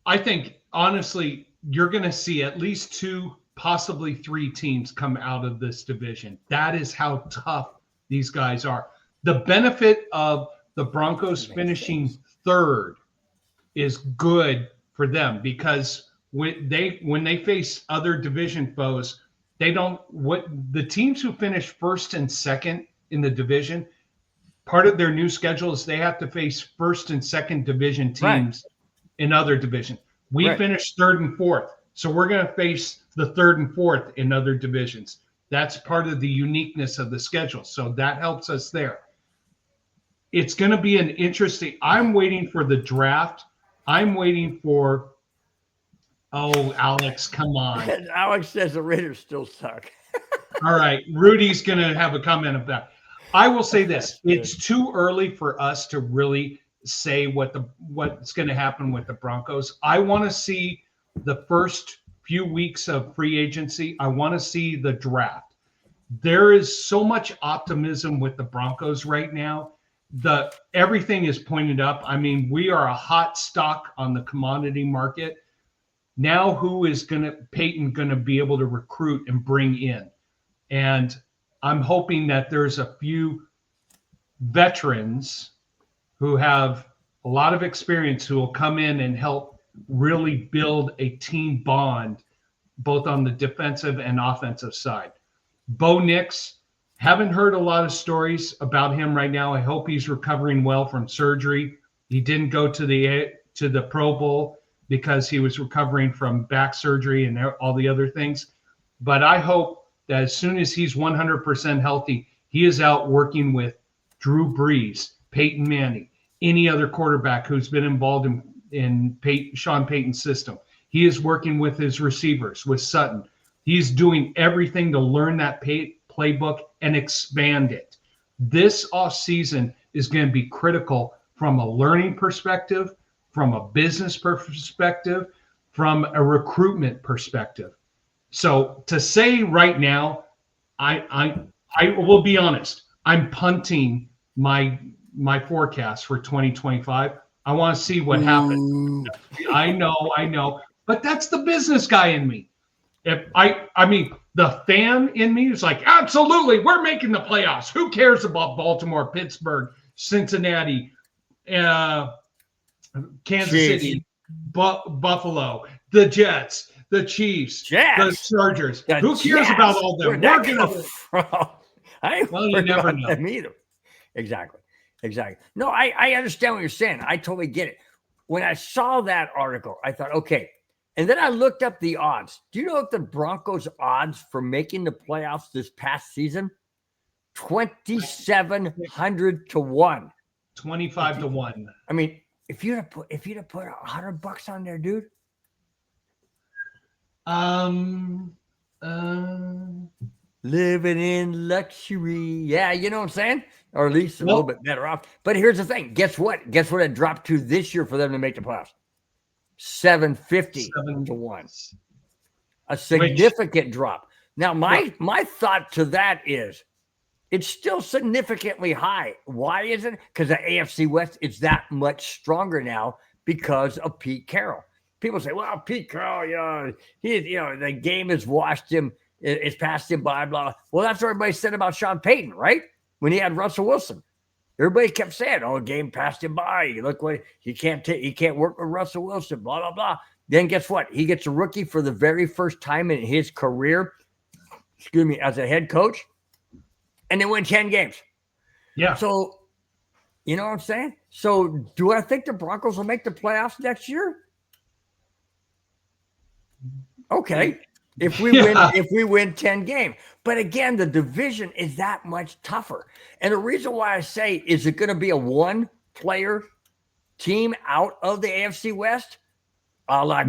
I think, honestly, you're going to see at least 2, possibly 3 teams come out of this division. That is how tough these guys are. The benefit of the Broncos finishing 3rd is good for them, because when they face other division foes, the teams who finish 1st and 2nd in the division, part of their new schedule is they have to face 1st and 2nd division teams in other divisions. We finished 3rd and 4th, so we're going to face the 3rd and 4th in other divisions. That's part of the uniqueness of the schedule, so that helps us there. It's going to be an interesting. I'm waiting for the draft. I'm waiting for. Oh, Alex, come on. Alex says the Raiders still suck. All right. Rudy's going to have a comment of that. I will say this. It's too early for us to really say what's going to happen with the Broncos. I want to see the first few weeks of free agency. I want to see the draft. There is so much optimism with the Broncos right now. Everything is pointed up. I mean, we are a hot stock on the commodity market. Now, who is Payton going to be able to recruit and bring in? And I'm hoping that there's a few veterans who have a lot of experience who will come in and help really build a team bond, both on the defensive and offensive side. Bo Nix, haven't heard a lot of stories about him right now. I hope he's recovering well from surgery. He didn't go to the Pro Bowl because he was recovering from back surgery and all the other things. But I hope that as soon as he's 100% healthy, he is out working with Drew Brees, Peyton Manning, any other quarterback who's been involved in Sean Payton's system. He is working with his receivers, with Sutton. He's doing everything to learn that playbook and expand it. This offseason is going to be critical from a learning perspective, from a business perspective, from a recruitment perspective. So to say right now, I will be honest. I'm punting my forecast for 2025. I want to see what happens. Ooh. I know, but that's the business guy in me. If I mean, the fan in me is like, absolutely, we're making the playoffs. Who cares about Baltimore, Pittsburgh, Cincinnati, Kansas City, Buffalo, the Jets, the Chiefs, the Chargers. Who cares about all them? We're gonna. I ain't well, you worried never about know. them either. Exactly. No, I understand what you're saying. I totally get it. When I saw that article, I thought, okay. And then I looked up the odds. Do you know what the Broncos' odds for making the playoffs this past season? 2,700 to 1. 25 to 1. I mean, if you'd have put $100 on there, dude. Living in luxury. Yeah, you know what I'm saying? Or at least a little bit better off. But here's the thing. Guess what? Guess what it dropped to this year for them to make the playoffs? 750 to 1. A significant drop. Now, my thought to that is it's still significantly high. Why is it? Because the AFC West is that much stronger now because of Pete Carroll. People say, well, Pete Carroll, the game has washed him. It's passed him by, blah, blah. Well, that's what everybody said about Sean Payton, right? When he had Russell Wilson. Everybody kept saying, oh, game passed him by. Look what he can't work with Russell Wilson, blah, blah, blah. Then guess what? He gets a rookie for the very first time in his career, as a head coach, and they win 10 games. Yeah. So, you know what I'm saying? So do I think the Broncos will make the playoffs next year? Okay. If we win 10 games. But again, the division is that much tougher. And the reason why I say, is it going to be a one-player team out of the AFC West? A la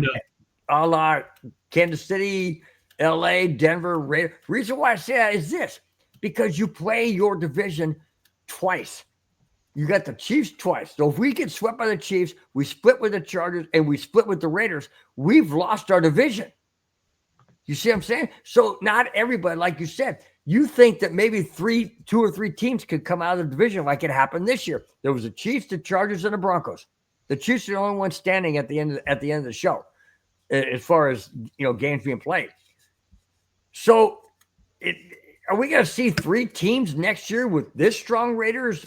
Kansas City, LA, Denver, Raiders. Reason why I say that is this. Because you play your division twice. You got the Chiefs twice. So if we get swept by the Chiefs, we split with the Chargers, and we split with the Raiders, we've lost our division. You see what I'm saying? So not everybody, like you said, you think that maybe two or three teams could come out of the division like it happened this year. There was the Chiefs, the Chargers, and the Broncos. The Chiefs are the only ones standing at the end of the show, as far as games being played. So, are we going to see three teams next year with this strong Raiders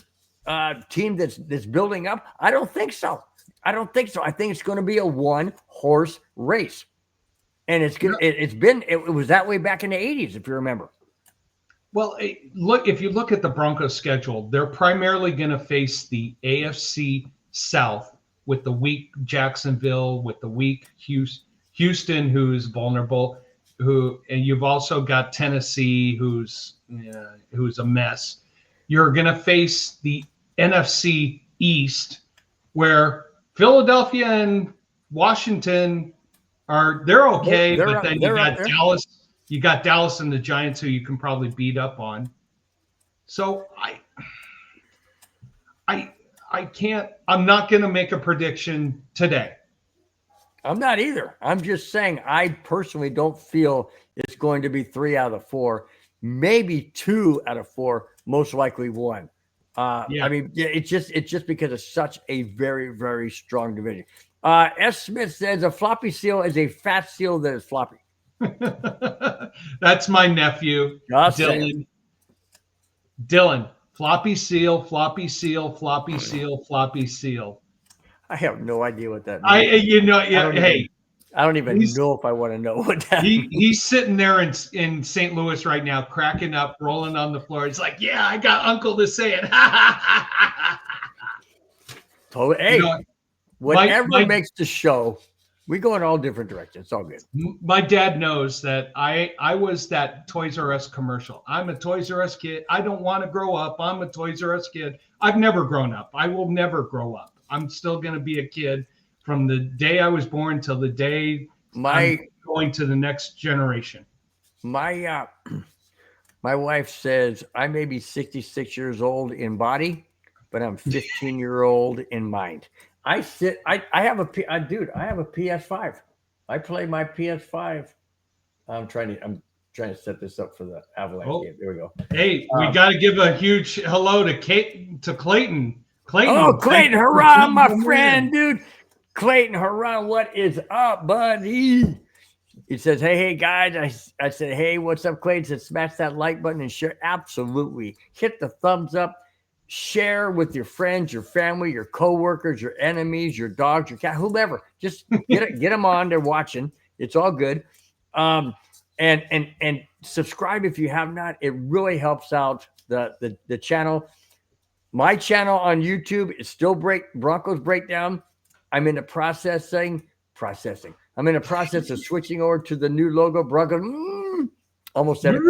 team that's building up? I don't think so. I think it's going to be a one-horse race. And it was that way back in the 80s, if you remember. Well, if you look at the Broncos schedule, they're primarily going to face the AFC South with the weak Jacksonville, with the weak Houston, who's vulnerable, and you've also got Tennessee, who's a mess. You're going to face the NFC East, where Philadelphia and Washington they're okay, but then you got Dallas. You got Dallas and the Giants, who you can probably beat up on. So I can't. I'm not going to make a prediction today. I'm not either. I'm just saying I personally don't feel it's going to be 3 out of 4, maybe 2 out of 4, most likely 1. I mean, it's just because it's such a very, very strong division. S. Smith says a floppy seal is a fat seal that is floppy. That's my nephew, Dylan. Floppy seal, floppy seal, floppy seal, floppy seal. I have no idea what that means. I don't even know if I want to know what that means. He's sitting there in St. Louis right now, cracking up, rolling on the floor. He's like, yeah, I got uncle to say it. Hey, whatever makes the show, we go in all different directions. It's all good. My dad knows that I was that Toys R Us commercial. I'm a Toys R Us kid. I don't want to grow up. I'm a Toys R Us kid. I've never grown up. I will never grow up. I'm still going to be a kid from the day I was born till the day I'm going to the next generation. My wife says I may be 66 years old in body, but I'm 15-year-old in mind. I have a PS5. I play my PS5 I'm trying to set this up for the Avalanche game. There we go. Hey, we got to give a huge hello to Clayton. Oh, Clayton, hurrah, my friend, dude. Clayton, hurrah. What is up, buddy? He says, hey, guys. I said, hey, what's up, Clayton? He said, smash that like button and share. Absolutely. Hit the thumbs up. Share with your friends, your family, your coworkers, your enemies, your dogs, your cat, whoever. Just get them on. They're watching. It's all good. And subscribe if you have not. It really helps out the channel. My channel on YouTube is still Broncos Breakdown. I'm in the processing. I'm in the process of switching over to the new logo, Broncos. Almost said it.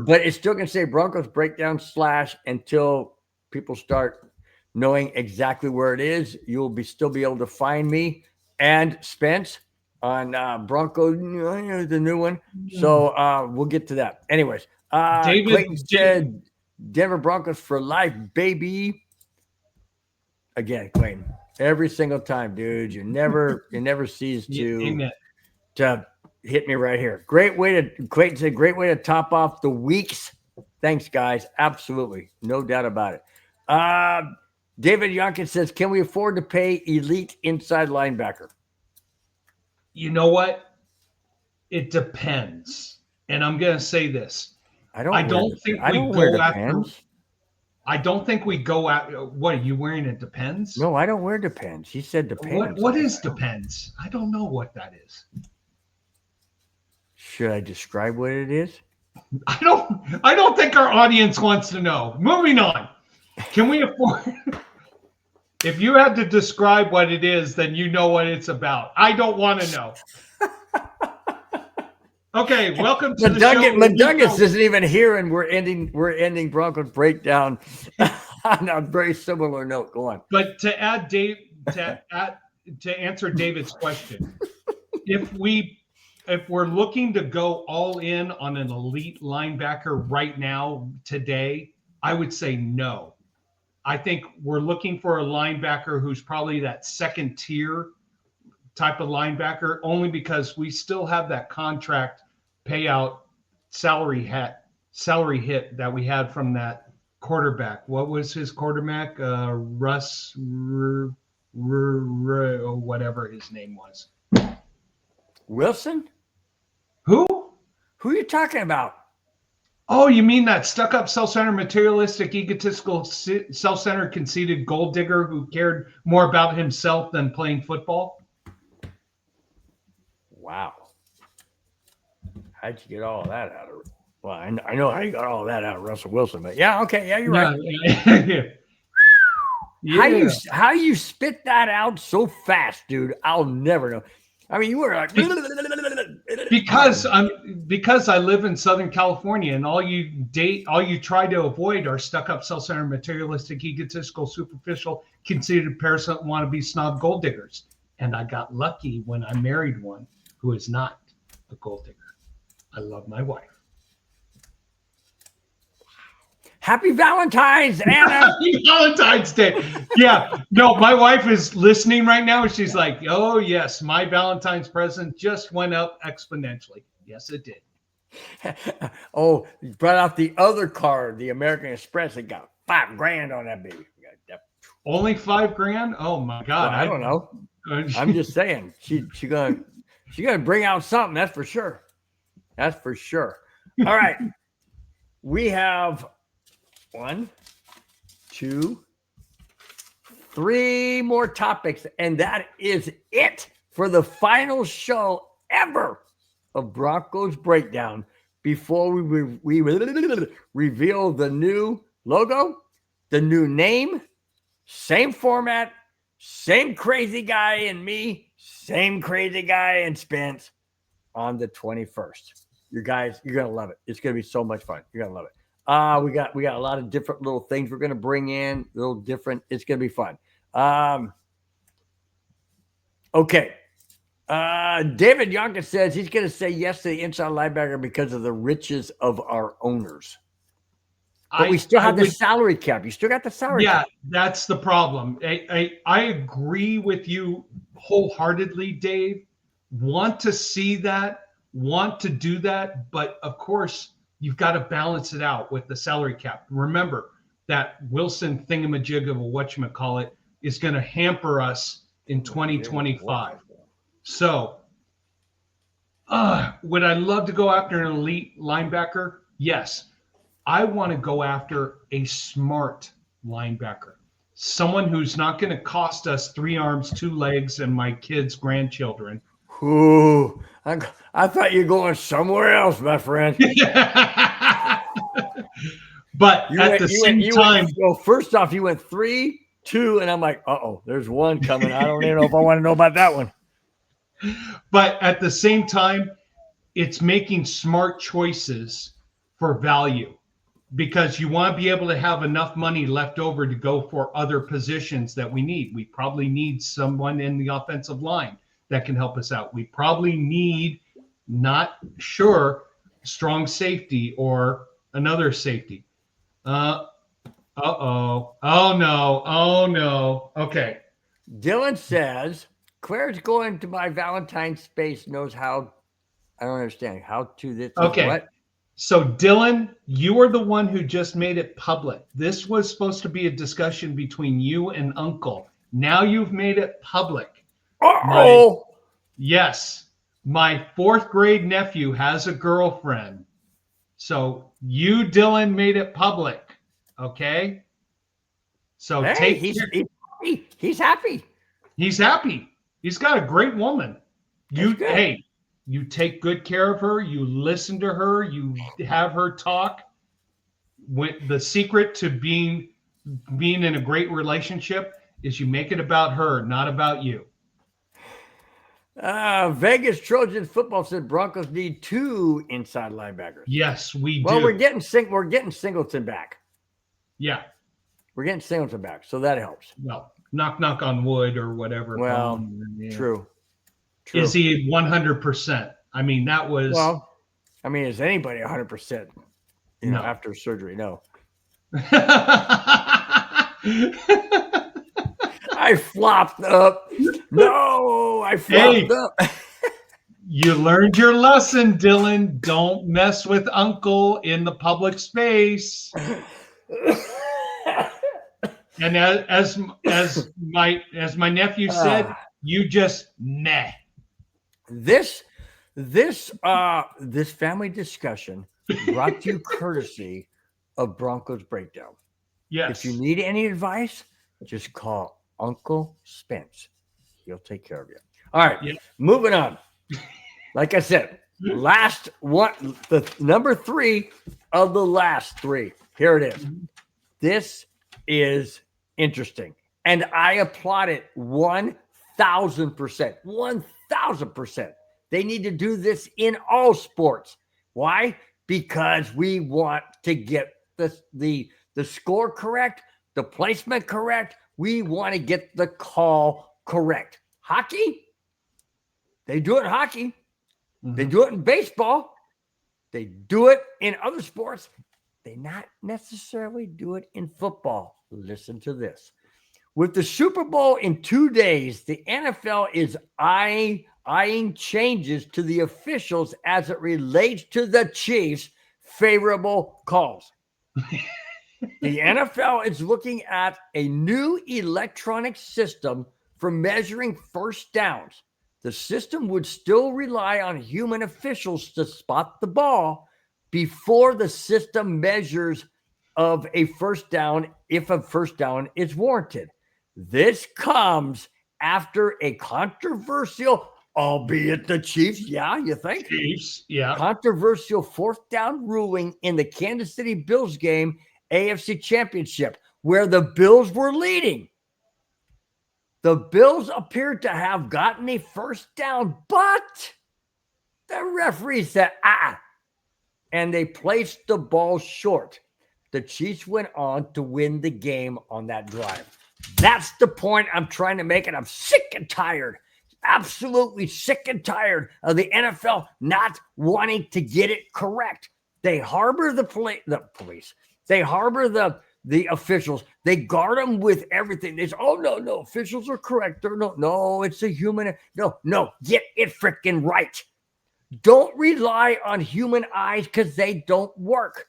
But it's still going to say Broncos Breakdown / until people start knowing exactly where it is. You'll still be able to find me and Spence on Broncos, the new one. So we'll get to that. Anyways, Clayton said Denver Broncos for life, baby. Again, Clayton, every single time, dude. You never cease to hit me right here. Clayton said, great way to top off the weeks. Thanks, guys. Absolutely. No doubt about it. David Yonkin says, can we afford to pay elite inside linebacker? You know what? It depends. And I'm going to say this. I don't think we go out. What are you wearing? It depends. No, I don't wear depends. He said depends. What is depends? I don't know what that is. Should I describe what it is? I don't think our audience wants to know. Moving on. Can we afford? If you had to describe what it is, then you know what it's about. I don't want to know. Okay, welcome to the show. Madungus isn't even here, and we're ending Broncos Breakdown on a very similar note. Go on. But to answer David's question, if we're looking to go all in on an elite linebacker right now, today, I would say no. I think we're looking for a linebacker who's probably that second tier type of linebacker, only because we still have that contract payout salary hit that we had from that quarterback. What was his quarterback? Russ, whatever his name was. Wilson? Who? Who are you talking about? Oh, you mean that stuck-up, self-centered, materialistic, egotistical, self-centered, conceited gold digger who cared more about himself than playing football? Wow. How'd you get all of that out of it? Well, I know how you got all of that out of Russell Wilson, but yeah, okay, yeah, you're right. Yeah. How you spit that out so fast, dude? I'll never know. I mean, you were like because I live in Southern California, and all you try to avoid are stuck-up, self-centered, materialistic, egotistical, superficial, conceited, parasite, wannabe, snob gold diggers. And I got lucky when I married one who is not a gold digger. I love my wife. Happy Valentine's, Anna. Happy Valentine's Day. Yeah. No, my wife is listening right now. And she's like, oh, yes, my Valentine's present just went up exponentially. Yes, it did. Oh, you brought out the other card, the American Express. It got $5,000 on that baby. Only $5,000? Oh, my God. Well, I don't know. I'm just saying. She's gonna bring out something. That's for sure. That's for sure. All right. We have 1, 2, 3 more topics, and that is it for the final show ever of Broncos Breakdown. Before we reveal the new logo, the new name, same format, same crazy guy and me, same crazy guy and Spence on the 21st. You guys, you're gonna love it. It's gonna be so much fun. You're gonna love it. We got a lot of different little things we're gonna bring in, a little different. It's gonna be fun. Okay. David Yonka says he's gonna say yes to the inside linebacker because of the riches of our owners. But we still have the salary cap. You still got the salary cap. Yeah, that's the problem. I agree with you wholeheartedly, Dave. Want to see that, want to do that, but of course, you've got to balance it out with the salary cap. Remember that Wilson thingamajig of a whatchamacallit is going to hamper us in 2025. So, would I love to go after an elite linebacker? Yes. I want to go after a smart linebacker, someone who's not going to cost us 3 arms, 2 legs, and my kids' grandchildren. Ooh, I thought you were going somewhere else, my friend. But at the same time, well, first off, you went 3, 2, and I'm like, there's one coming. I don't even know if I want to know about that one. But at the same time, it's making smart choices for value, because you want to be able to have enough money left over to go for other positions that we need. We probably need someone in the offensive line that can help us out. We probably need, strong safety or another safety. Oh no. Okay. Dylan says, Claire's going to my Valentine's space, knows how. I don't understand how to this. Okay. What? So Dylan, you are the one who just made it public. This was supposed to be a discussion between you and Uncle. Now you've made it public. Yes. My 4th grade nephew has a girlfriend. So you, Dylan, made it public. Okay. So he's happy. He's happy. He's got a great woman. You take good care of her. You listen to her. You have her talk. The secret to being in a great relationship is you make it about her, not about you. Vegas Trojans football said Broncos need 2 inside linebackers. Yes, we do. Well, we're getting Singleton back. Yeah, we're getting Singleton back, so that helps. Well, knock on wood or whatever. Well, true. Is he 100%? I mean, that was. Well, I mean, is anybody 100%? No. After surgery, no. I flopped up. No, I flopped up. You learned your lesson, Dylan. Don't mess with Uncle in the public space. And as my nephew said, you just meh. This family discussion brought to you courtesy of Broncos Breakdown. Yes. If you need any advice, just call Uncle Spence. He'll take care of you. All right, Moving on. Like I said, last one, the number 3 of the last 3. Here it is. This is interesting, and I applaud it 1,000%. 1,000%. They need to do this in all sports. Why? Because we want to get the score correct, the placement correct. We want to get the call correct. Hockey, they do it in hockey. Mm-hmm. They do it in baseball. They do it in other sports. They not necessarily do it in football. Listen to this. With the Super Bowl in 2 days, the NFL is eyeing changes to the officials as it relates to the Chiefs' favorable calls. The NFL is looking at a new electronic system for measuring first downs. The system would still rely on human officials to spot the ball before the system measures of a first down if a first down is warranted. This comes after a controversial, albeit the Chiefs, you think? Chiefs, yeah. Controversial 4th down ruling in the Kansas City Bills game, AFC Championship, where the Bills were leading. The Bills appeared to have gotten a first down, but the referee said, and they placed the ball short. The Chiefs went on to win the game on that drive. That's the point I'm trying to make, and I'm sick and tired, absolutely sick and tired of the NFL not wanting to get it correct. They harbor the police. They harbor the officials. They guard them with everything. They say, no, officials are correct. No, it's a human. No, get it freaking right. Don't rely on human eyes because they don't work.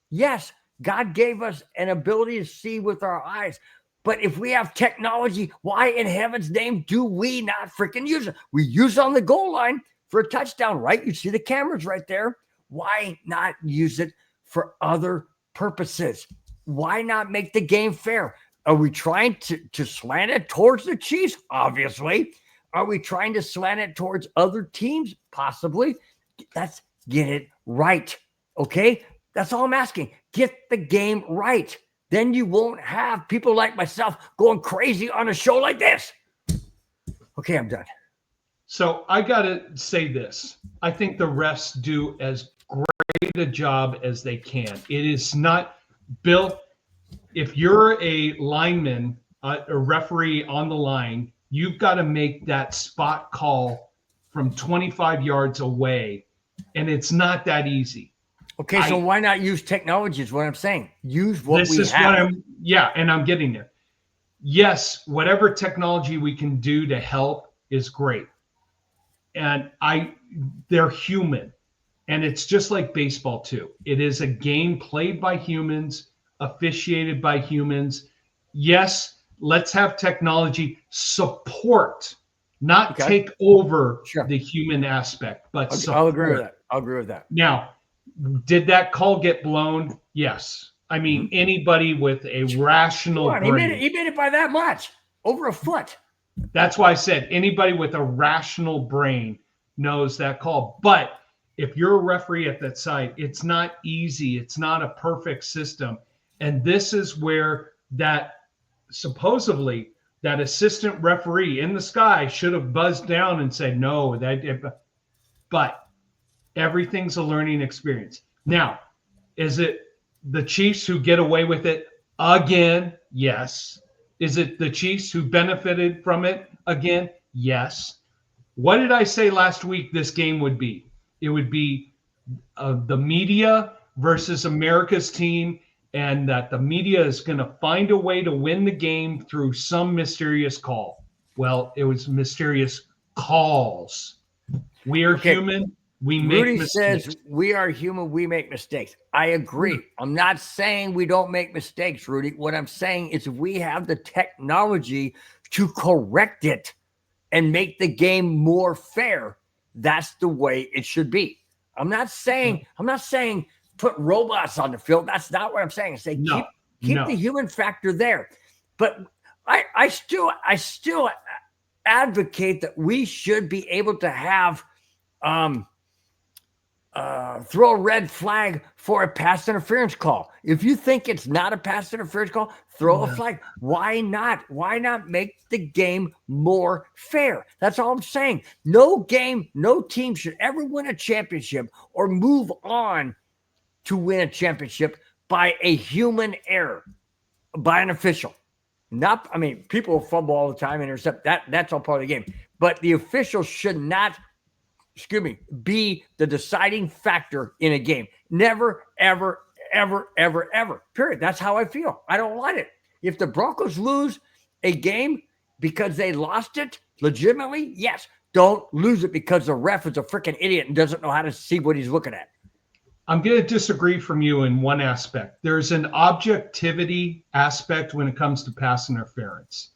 Yes, God gave us an ability to see with our eyes. But if we have technology, why in heaven's name do we not freaking use it? We use it on the goal line for a touchdown, right? You see the cameras right there. Why not use it for other purposes? Why not make the game fair? Are we trying to slant it towards the Chiefs? Obviously. Are we trying to slant it towards other teams? Possibly. Let's get it right. Okay? That's all I'm asking. Get the game right. Then you won't have people like myself going crazy on a show like this. Okay, I'm done. So I got to say this. I think the refs do as great a job as they can. It is not built. If you're a lineman, a referee on the line, you've got to make that spot call from 25 yards away. And it's not that easy. Okay, so why not use technology is what I'm saying. Use what we have. And I'm getting there. Yes, whatever technology we can do to help is great. And they're human. And it's just like baseball too. It is a game played by humans, officiated by humans. Yes, let's have technology support, not take over the human aspect, but support. I'll agree with that. I'll agree with that. Now, did that call get blown? Yes. I mean, anybody with a rational brain. He made it by that much, over a foot. That's why I said anybody with a rational brain knows that call. But if you're a referee at that side, it's not easy. It's not a perfect system. And this is where that supposedly that assistant referee in the sky should have buzzed down and said, no, but everything's a learning experience. Now, is it the Chiefs who get away with it again? Yes. Is it the Chiefs who benefited from it again? Yes. What did I say last week this game would be? It would be the media versus America's team, and that the media is going to find a way to win the game through some mysterious call. Well, it was mysterious calls. We are human. We make mistakes. Says we are human. We make mistakes. I agree. I'm not saying we don't make mistakes, Rudy. What I'm saying is if we have the technology to correct it and make the game more fair, that's the way it should be. I'm not saying put robots on the field. That's not what I'm saying. I say keep the human factor there. But I still advocate that we should be able to have throw a red flag for a pass interference call. If you think it's not a pass interference call, throw a flag. Why not? Why not make the game more fair? That's all I'm saying. No team should ever win a championship or move on to win a championship by a human error, by an official. People fumble all the time, intercept. That's all part of the game. But the official should not be the deciding factor in a game. Never, ever, ever, ever, ever. Period. That's how I feel. I don't want it. If the Broncos lose a game because they lost it legitimately, yes. Don't lose it because the ref is a freaking idiot and doesn't know how to see what he's looking at. I'm going to disagree from you in one aspect. There's an objectivity aspect when it comes to pass interference.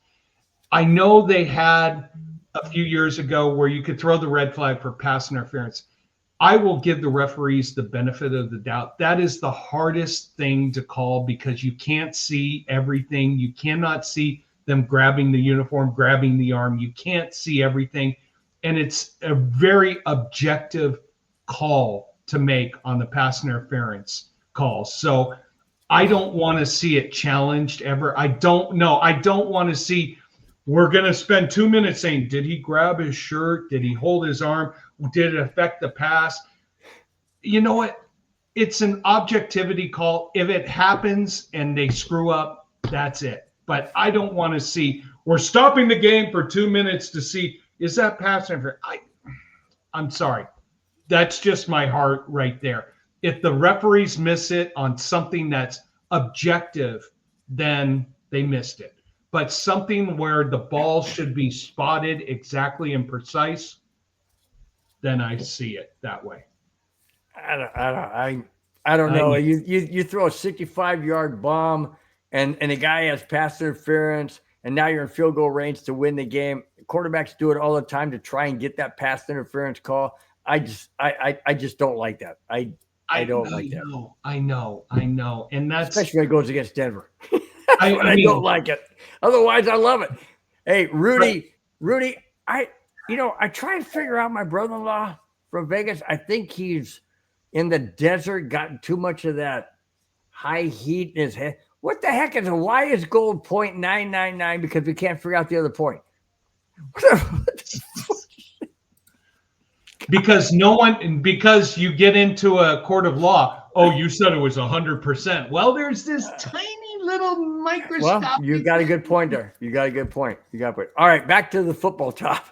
I know they had a few years ago where you could throw the red flag for pass interference. I will give the referees the benefit of the doubt. That is the hardest thing to call because you can't see everything. You cannot see them grabbing the uniform, grabbing the arm. You can't see everything. And it's a very objective call to make on the pass interference calls. So I don't want to see it challenged ever. I don't know. I don't want to see, we're going to spend 2 minutes saying, did he grab his shirt? Did he hold his arm? Did it affect the pass? You know what? It's an objectivity call. If it happens and they screw up, that's it. But I don't want to see, we're stopping the game for 2 minutes to see, is that pass interference? I'm sorry. That's just my heart right there. If the referees miss it on something that's objective, then they missed it. But something where the ball should be spotted exactly and precise, then I see it that way. I don't know. You throw a 65-yard bomb and the guy has pass interference and now you're in field goal range to win the game. Quarterbacks do it all the time to try and get that pass interference call. I just don't like that. I don't like that. I know. And that's especially when it goes against Denver. I don't like it. Otherwise, I love it. Hey, Rudy, I try and figure out my brother-in-law from Vegas. I think he's in the desert, gotten too much of that high heat in his head. What the heck is why is gold 0.999? Because we can't figure out the other point. Because you get into a court of law. Oh, you said it was 100%. Well, there's this tiny little microscopic. Well, you got a good point there. All right, back to the football top.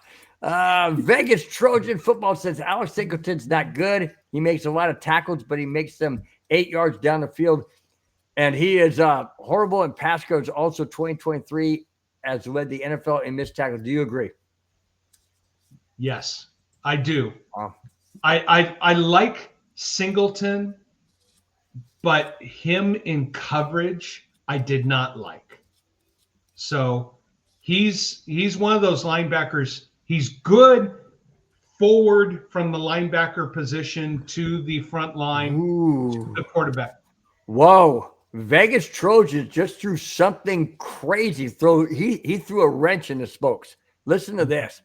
Vegas Trojan football says Alex Singleton's not good. He makes a lot of tackles, but he makes them 8 yards down the field. And he is horrible in pass coverage. Also, 2023 has led the NFL in missed tackles. Do you agree? Yes, I do. Wow. I like Singleton, but him in coverage, I did not like. So he's one of those linebackers. He's good forward from the linebacker position to the front line to the quarterback. Whoa. Vegas Trojans just threw something crazy. He threw a wrench in the spokes. Listen to this.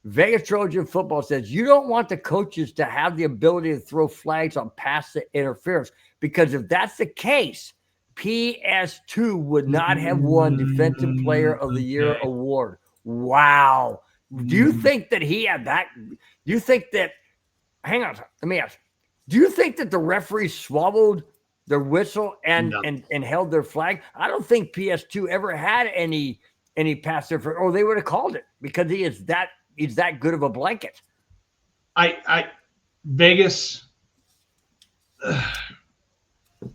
Vegas Trojan football says you don't want the coaches to have the ability to throw flags on pass interference because if that's the case, PS2 would not have won Defensive Player of the Year award. Wow. Do you think that he had that? Do you think that – hang on. Let me ask. Do you think that the referees swallowed their whistle and held their flag? I don't think PS2 ever had any pass interference, or they would have called it because he's that good of a blanket. Vegas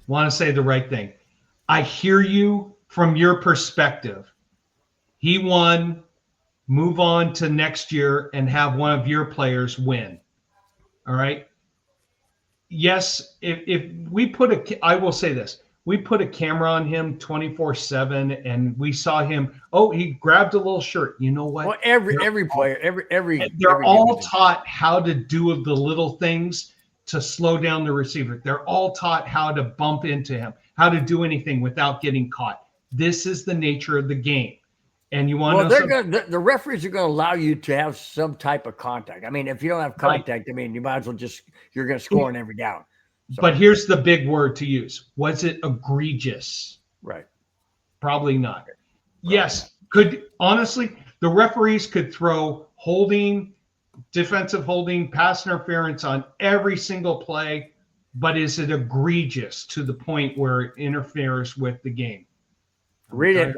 want to say the right thing. I hear you from your perspective. He won. Move on to next year and have one of your players win. All right. Yes, if we I will say this. We put a camera on him 24/7 and we saw him. Oh, he grabbed a little shirt. You know what? Well, every player, they're all taught how to do the little things to slow down the receiver. They're all taught how to bump into him, how to do anything without getting caught. This is the nature of the game. And you want the referees are going to allow you to have some type of contact. I mean, if you don't have contact, right. I mean, you might as well you're going to score on every down. So. But here's the big word to use. Was it egregious? Right. Probably not. Probably. Yes. Honestly, the referees could throw holding, defensive holding, pass interference on every single play. But is it egregious to the point where it interferes with the game? Read it.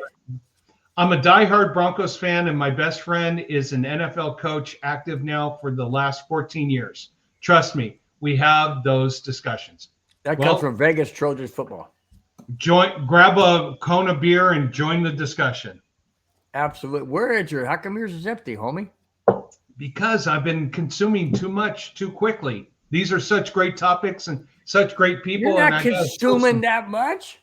I'm a diehard Broncos fan, and my best friend is an NFL coach active now for the last 14 years. Trust me, we have those discussions. That comes from Vegas Trojans football. Grab a cone of beer and join the discussion. Absolutely. How come yours is empty, homie? Because I've been consuming too much too quickly. These are such great topics and such great people. You're not consuming that much?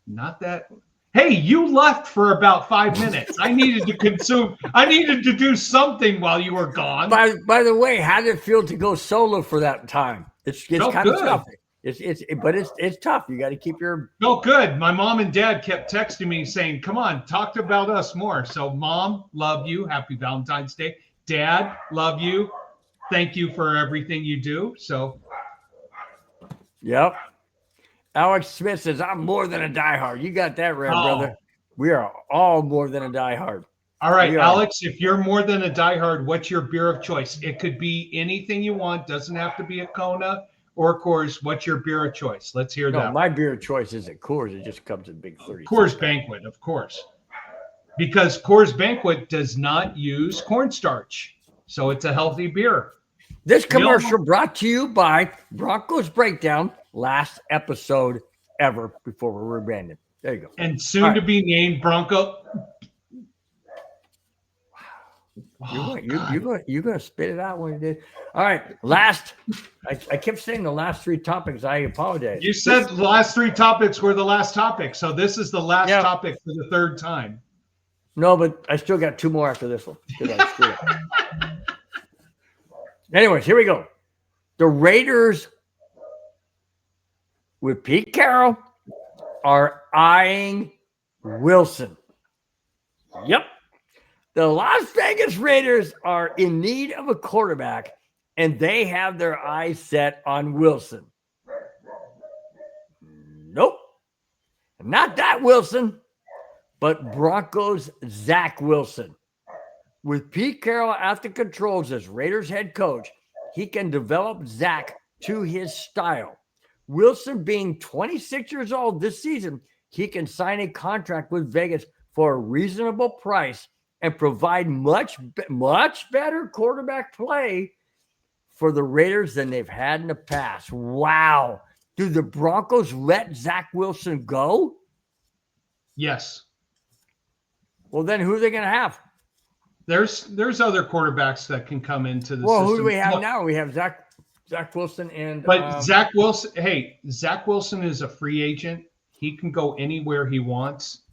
Not that. Hey, you left for about 5 minutes. I needed to consume. I needed to do something while you were gone. By the way, how did it feel to go solo for that time? It's kind of tough. It's tough. You got to keep your. Felt good. My mom and dad kept texting me saying, "Come on, talk about us more." So, Mom, love you. Happy Valentine's Day. Dad, love you. Thank you for everything you do. So. Yep. Alex Smith says, I'm more than a diehard. You got that right, brother. We are all more than a diehard. All right, Alex, if you're more than a diehard, what's your beer of choice? It could be anything you want. Doesn't have to be a Kona or Coors. What's your beer of choice? Let's hear that. My beer of choice isn't Coors. It just comes in big 30. Coors Banquet, of course. Because Coors Banquet does not use cornstarch. So it's a healthy beer. This commercial brought to you by Broncos Breakdown. Last episode ever before we're rebranded. There you go. And soon to be named Bronco. You're going to spit it out when you did. All right. Last, I kept saying the last three topics. I apologize. You said the last three topics were the last topic. So this is the last topic for the third time. No, but I still got two more after this one. Anyways, here we go. The Raiders with Pete Carroll are eyeing Wilson. Yep. The Las Vegas Raiders are in need of a quarterback, and they have their eyes set on Wilson. Nope. Not that Wilson, but Broncos Zach Wilson. With Pete Carroll at the controls as Raiders head coach, he can develop Zach to his style. Wilson being 26 years old this season, he can sign a contract with Vegas for a reasonable price and provide much better quarterback play for the Raiders than they've had in the past. Wow. Do the Broncos let Zach Wilson go? Yes. Well, then who are they going to have? There's other quarterbacks that can come into the system. Who do we have now? We have Zach Wilson and Zach Wilson. Hey, Zach Wilson is a free agent. He can go anywhere he wants.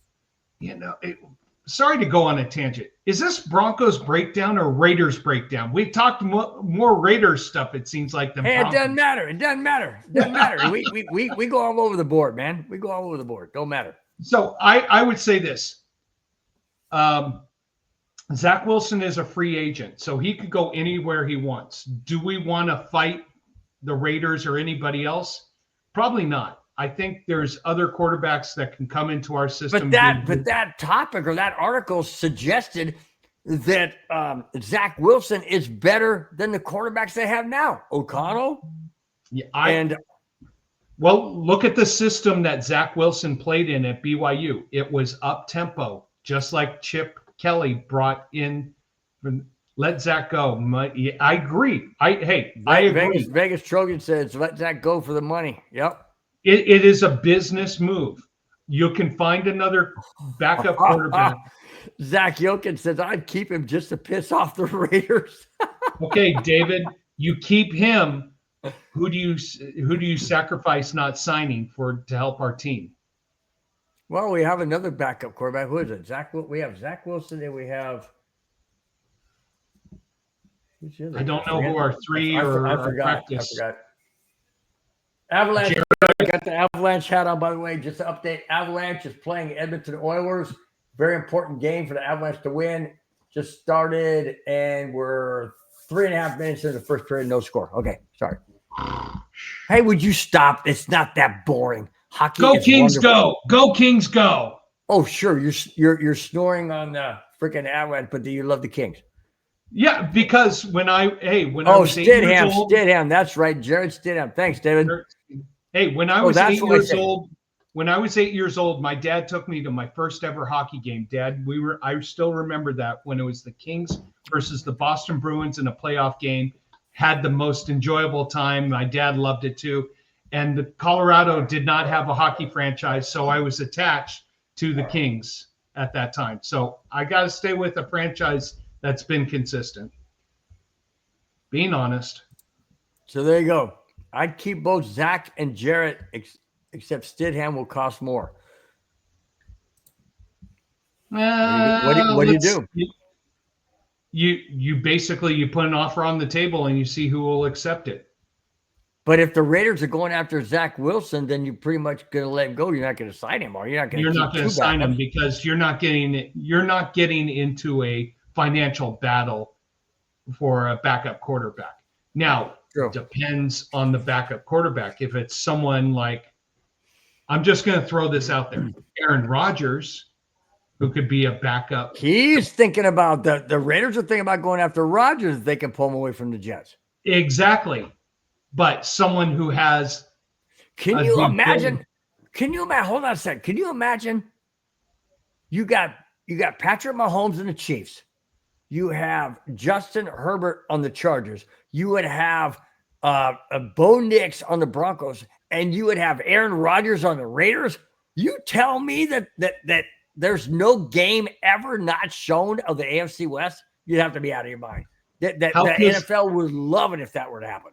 Sorry to go on a tangent. Is this Broncos breakdown or Raiders breakdown? We talked more Raiders stuff, it seems like, than Broncos. It doesn't matter. We go all over the board, man. We go all over the board. Don't matter. So I would say this. Zach Wilson is a free agent, so he could go anywhere he wants. Do we want to fight the Raiders or anybody else? Probably not. I think there's other quarterbacks that can come into our system. But that topic or that article suggested that Zach Wilson is better than the quarterbacks they have now. O'Connell. Yeah, well, look at the system that Zach Wilson played in at BYU. It was up tempo, just like Chip Kelly brought in. Let Zach go. I agree. I agree. Vegas Trojan says let Zach go for the money. Yep. It is a business move. You can find another backup quarterback. Zach Yokin says I'd keep him just to piss off the Raiders. Okay, David, you keep him. Who do you sacrifice not signing to help our team? Well, we have another backup quarterback. Who is it? We have Zach Wilson, and we have. I don't know who our three or I forgot. Avalanche. Got the Avalanche hat on, by the way. Just to update, Avalanche is playing Edmonton Oilers. Very important game for the Avalanche to win. Just started, and we're 3.5 minutes into the first period. No score. Okay, sorry. Hey, would you stop? It's not that boring. Hockey. Go Kings, go! Go Kings, go! Oh, sure. You're snoring on the freaking Avalanche, but do you love the Kings? Yeah, because when I was 8 years old, Stidham. That's right, Jared Stidham. Thanks, David. Hey, when I was 8 years old, my dad took me to my first ever hockey game. Dad, I still remember that when it was the Kings versus the Boston Bruins in a playoff game. Had the most enjoyable time. My dad loved it too. And the Colorado did not have a hockey franchise, so I was attached to the Kings at that time. So I got to stay with a franchise that's been consistent. Being honest. So there you go. I'd keep both Zach and Jarrett, except Stidham will cost more. What do you do? You basically put an offer on the table and you see who will accept it. But if the Raiders are going after Zach Wilson, then you're pretty much going to let him go. You're not going to sign him, or you're not going to sign him because you're not getting into a financial battle for a backup quarterback. Now, it depends on the backup quarterback. If it's someone like, I'm just going to throw this out there, Aaron Rodgers, who could be a backup. He's thinking about the Raiders are thinking about going after Rodgers if they can pull him away from the Jets. Exactly. But someone who has. Can you imagine? Hold on a second. Can you imagine? You got Patrick Mahomes and the Chiefs. You have Justin Herbert on the Chargers. You would have Bo Nix on the Broncos, and you would have Aaron Rodgers on the Raiders. You tell me that there's no game ever not shown of the AFC West. you'd have to be out of your mind. The How pissed- NFL would love it if that were to happen.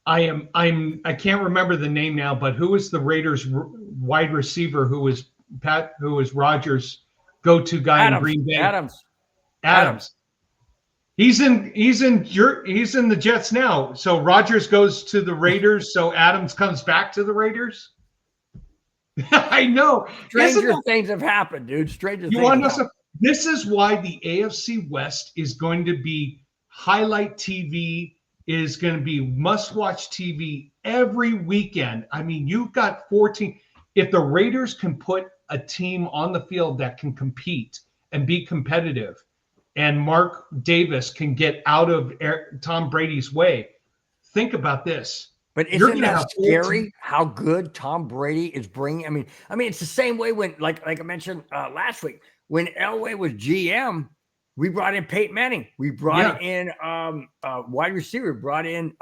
I can't remember the name now, but who was the Raiders wide receiver who was Rodgers' go-to guy in Green Bay? Adams. He's in the Jets now. So Rodgers goes to the Raiders, so Adams comes back to the Raiders. I know. Stranger things have happened, dude. This is why the AFC West is going to be highlight TV, is going to be must-watch TV every weekend. I mean, you've got 14. If the Raiders can put a team on the field that can compete and be competitive, and Mark Davis can get out of Tom Brady's way, think about this. But isn't that scary how good Tom Brady is bringing? I mean, it's the same way when, like I mentioned last week, when Elway was GM, we brought in Peyton Manning. We brought in wide receiver. We brought in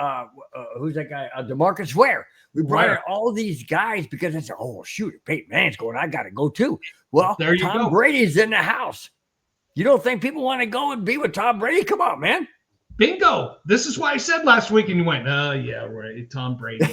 who's that guy? DeMarcus Ware. We brought in all these guys because it's shoot, Peyton Manning's going. I got to go too. Well, Tom Brady's in the house. You don't think people want to go and be with Tom Brady? Come on, man. Bingo. This is why I said last week, and you went, oh yeah, right. Tom Brady.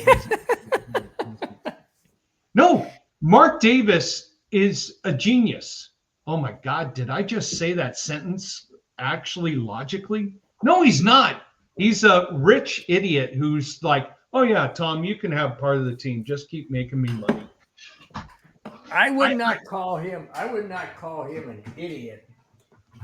No, Mark Davis is a genius. Oh my God, did I just say that sentence actually logically? No, he's not. He's a rich idiot who's like, oh yeah, Tom, you can have part of the team. Just keep making me money. I would not call him an idiot.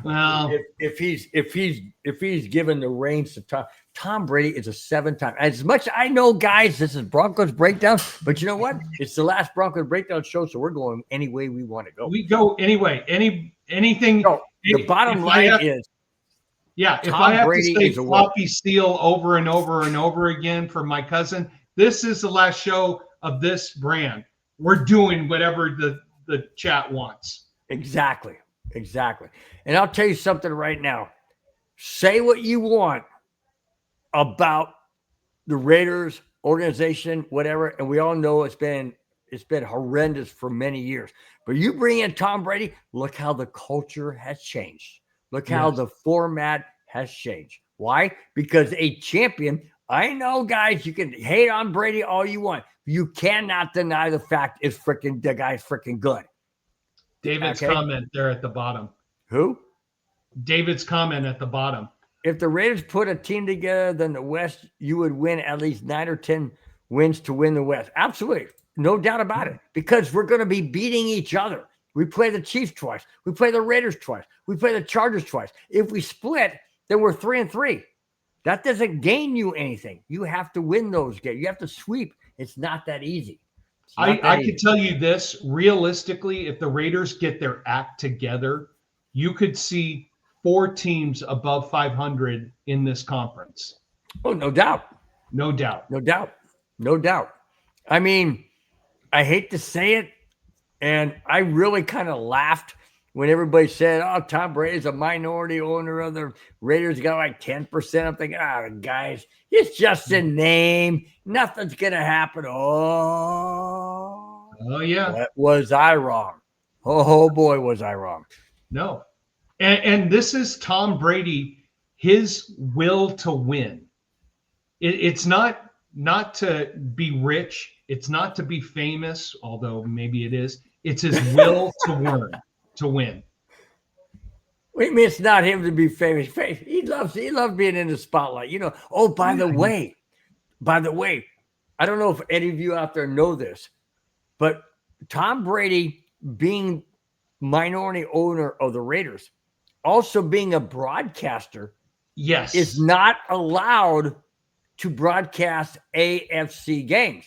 Well, if he's given the reins to Tom Brady is a 7-time. As much I know, guys, this is Broncos Breakdown, but you know what? It's the last Broncos Breakdown show, so we're going any way we want to go. We go anyway. Anything. No, the bottom line is, if I have to say floppy seal over and over and over again for my cousin, this is the last show of this brand. We're doing whatever the chat wants. Exactly. And I'll tell you something right now. Say what you want about the Raiders organization, whatever, and we all know it's been horrendous for many years. But you bring in Tom Brady, look how the culture has changed. Look how the format has changed. Why? Because a champion, I know, guys, you can hate on Brady all you want. You cannot deny the fact the guy's freaking good. David's comment there at the bottom. Who? David's comment at the bottom. If the Raiders put a team together than the West, you would win at least 9 or 10 wins to win the West. Absolutely. No doubt about it. Because we're going to be beating each other. We play the Chiefs twice. We play the Raiders twice. We play the Chargers twice. If we split, then we're 3-3. That doesn't gain you anything. You have to win those games. You have to sweep. It's not that easy. I could tell you this, realistically, if the Raiders get their act together, you could see 4 teams above 500 in this conference. Oh, no doubt. I mean, I hate to say it, and I really kind of laughed when everybody said, oh, Tom Brady's a minority owner of the Raiders, got like 10%. I'm thinking, guys, it's just a name. Nothing's going to happen. Oh, yeah. Was I wrong? Oh, boy, was I wrong. No. And this is Tom Brady, his will to win. It's not to be rich. It's not to be famous, although maybe it is. It's his will to win. What do you mean it's not him to be famous? He loves being in the spotlight. You know. Oh, by the way, I don't know if any of you out there know this, but Tom Brady being minority owner of the Raiders, also being a broadcaster, is not allowed to broadcast AFC games.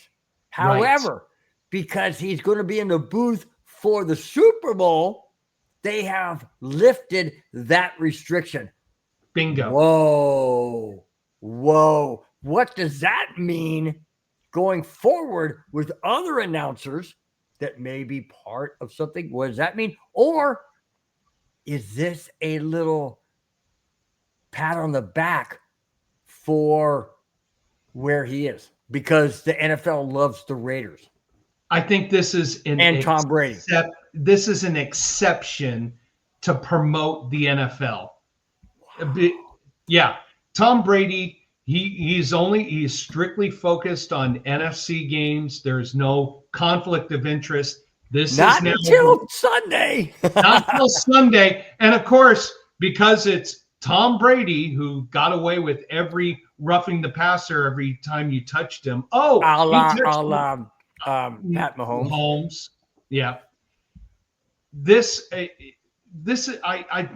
However, because he's going to be in the booth for the Super Bowl, they have lifted that restriction. Bingo. Whoa. What does that mean going forward with other announcers that may be part of something? What does that mean? Or is this a little pat on the back for where he is? Because the NFL loves the Raiders. I think this is Tom Brady. This is an exception to promote the NFL. Yeah, Tom Brady. He's strictly focused on NFC games. There's no conflict of interest. This is Not now until Sunday. not till Sunday, and of course, because it's Tom Brady who got away with every roughing the passer every time you touched him. Oh, a he la, touched Pat Mahomes. Mahomes. Yeah. This this I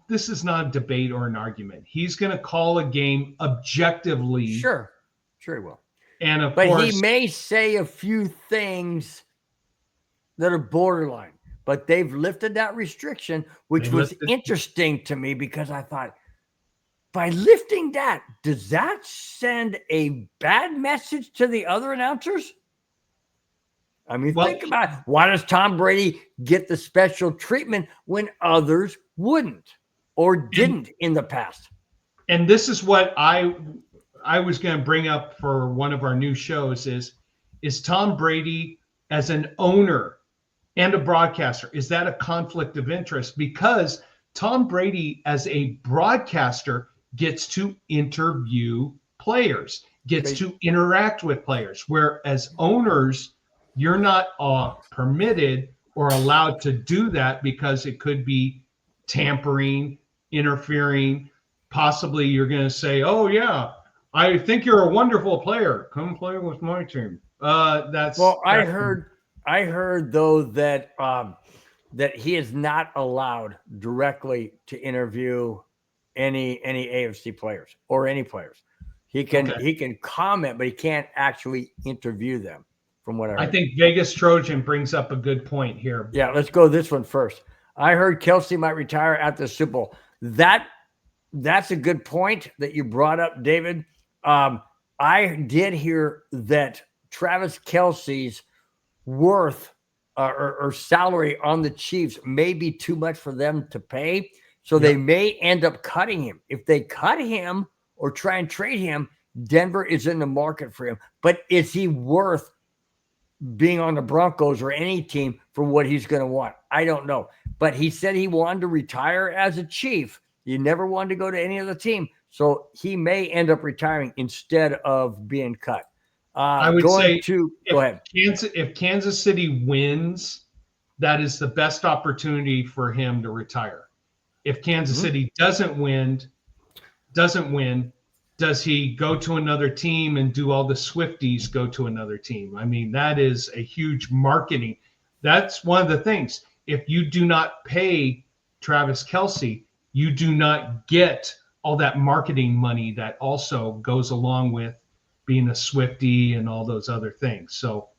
this is not a debate or an argument. He's going to call a game objectively. Sure he will. And of But course, he may say a few things that are borderline, but they've lifted that restriction, which was interesting to me because I thought, by lifting that, does that send a bad message to the other announcers? I mean, think about it. Why does Tom Brady get the special treatment when others wouldn't or didn't in the past? And this is what I was going to bring up for one of our new shows is Tom Brady as an owner and a broadcaster, is that a conflict of interest? Because Tom Brady as a broadcaster gets to interview players, gets to interact with players, whereas owners, you're not permitted or allowed to do that because it could be tampering, interfering. Possibly you're going to say, oh, yeah, I think you're a wonderful player. Come play with my team. I heard though that that he is not allowed directly to interview any AFC players or any players. He can comment, but he can't actually interview them. From what I think Vegas Trojan brings up a good point here. Yeah, let's go this one first. I heard Kelce might retire at the Super Bowl. That's a good point that you brought up, David. I did hear that Travis Kelce's worth or salary on the Chiefs may be too much for them to pay. So they may end up cutting him. If they cut him or try and trade him, Denver is in the market for him. But is he worth being on the Broncos or any team for what he's going to want? I don't know. But he said he wanted to retire as a Chief. He never wanted to go to any other team. So he may end up retiring instead of being cut. I would say go ahead. If Kansas City wins, that is the best opportunity for him to retire. If Kansas City doesn't win, does he go to another team and do all the Swifties go to another team? I mean, that is a huge marketing. That's one of the things. If you do not pay Travis Kelce, you do not get all that marketing money that also goes along with being a Swiftie and all those other things. So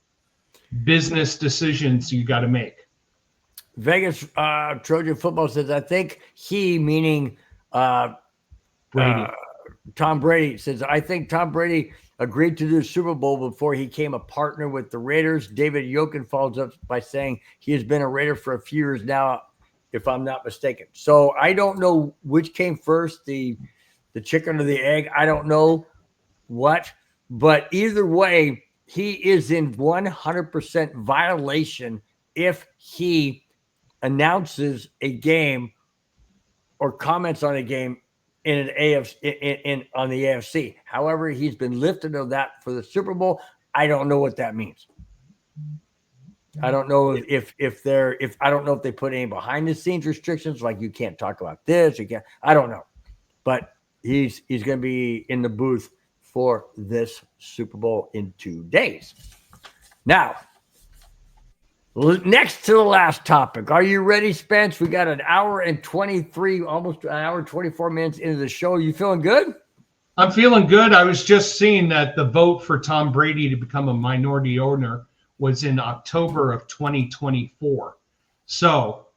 business decisions you got to make. Vegas Trojan Football says, I think he, meaning Brady. Tom Brady, says, I think Tom Brady agreed to do the Super Bowl before he became a partner with the Raiders. David Yokin follows up by saying he has been a Raider for a few years now, if I'm not mistaken. So I don't know which came first, the chicken or the egg. I don't know what, but either way, he is in 100% violation if he announces a game or comments on a game in an AFC on the AFC. However, he's been lifted of that for the Super Bowl. I don't know what that means. I don't know if I don't know if they put any behind the scenes restrictions, like you can't talk about this. I don't know, but he's going to be in the booth for this Super Bowl in 2 days. Now, next to the last topic. Are you ready, Spence? We got an hour and 23, almost an hour and 24 minutes into the show. You feeling good? I'm feeling good. I was just seeing that the vote for Tom Brady to become a minority owner was in October of 2024. So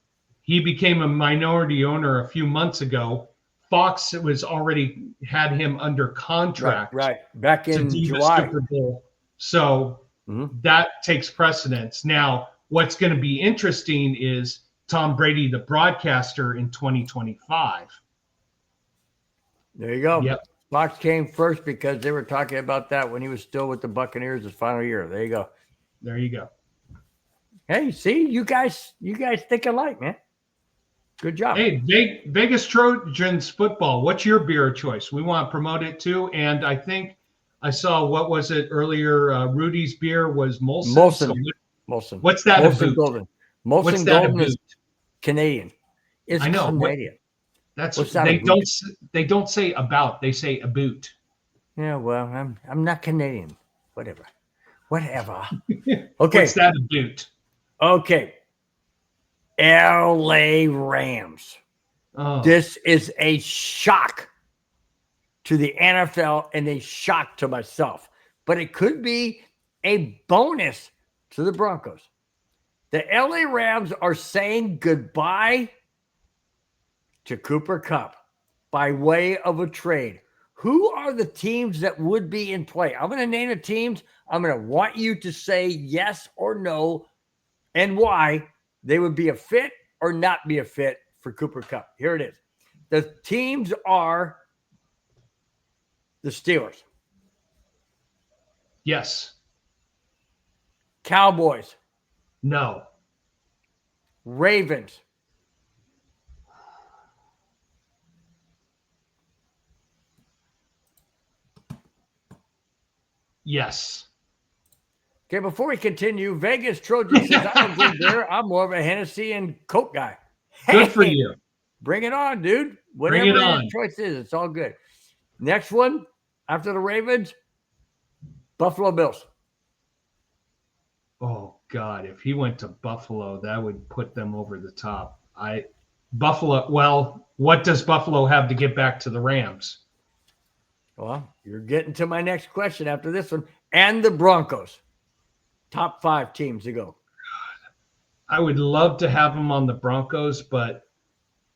he became a minority owner a few months ago. Fox was already had him under contract. Right. Back in July. Super Bowl. So that takes precedence. Now, what's going to be interesting is Tom Brady, the broadcaster, in 2025. There you go. Yep. Fox came first because they were talking about that when he was still with the Buccaneers his final year. There you go. There you go. Hey, see, you guys think alike, man. Good job. Hey, Vegas Trojans football. What's your beer of choice? We want to promote it too. And I think I saw, what was it earlier? Rudy's beer was Molson. Molson. What's that Molson about? Golden. Molson Golden is Canadian. It's I know. Canadian. That's What's that they about? don't say about. They say a boot. Yeah, well, I'm not Canadian. Whatever. Okay. What's that a boot? Okay. LA Rams. Oh. This is a shock to the NFL and a shock to myself, but it could be a bonus to the Broncos. The LA Rams are saying goodbye to Cooper Kupp by way of a trade. Who are the teams that would be in play? I'm going to name the teams. I'm going to want you to say yes or no and why they would be a fit or not be a fit for Cooper Kupp. Here it is. The teams are the Steelers. Yes. Cowboys. No. Ravens. Yes. Okay, before we continue, Vegas Trojan says, I don't drink beer. I'm more of a Hennessy and Coke guy. Good for you. Bring it on, dude. Bring it Whatever on. your choice is, it's all good. Next one, after the Ravens, Buffalo Bills. Oh God, if he went to Buffalo, that would put them over the top. Buffalo, well, what does Buffalo have to get back to the Rams? Well, you're getting to my next question after this one. And the Broncos. Top 5 teams to go. I would love to have him on the Broncos, but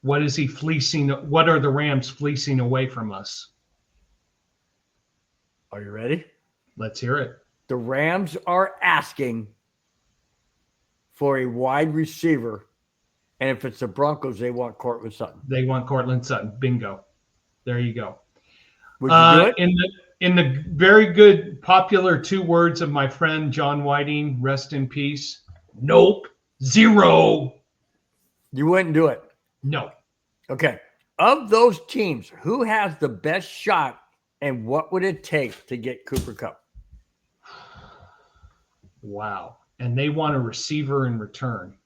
what is he fleecing? What are the Rams fleecing away from us? Are you ready? Let's hear it. The Rams are asking for a wide receiver. And if it's the Broncos, they want Cortland Sutton. They want Cortland Sutton. Bingo. There you go. Would you do it? In the very good popular 2 words of my friend John Whiting, rest in peace. Nope. 0. You wouldn't do it. No. Okay. Of those teams, who has the best shot and what would it take to get Cooper Kupp? Wow. And they want a receiver in return.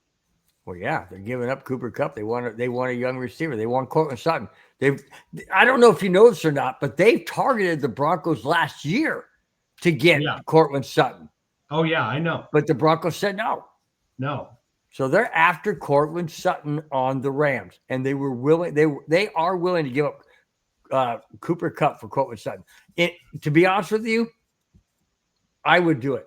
Well, yeah, they're giving up Cooper Kupp. They want a young receiver. They want Cortland Sutton. I don't know if you know this or not, but they've targeted the Broncos last year to get Cortland Sutton. Oh yeah, I know. But the Broncos said no. No. So they're after Cortland Sutton on the Rams, and they were willing. They are willing to give up Cooper Kupp for Cortland Sutton. To be honest with you, I would do it.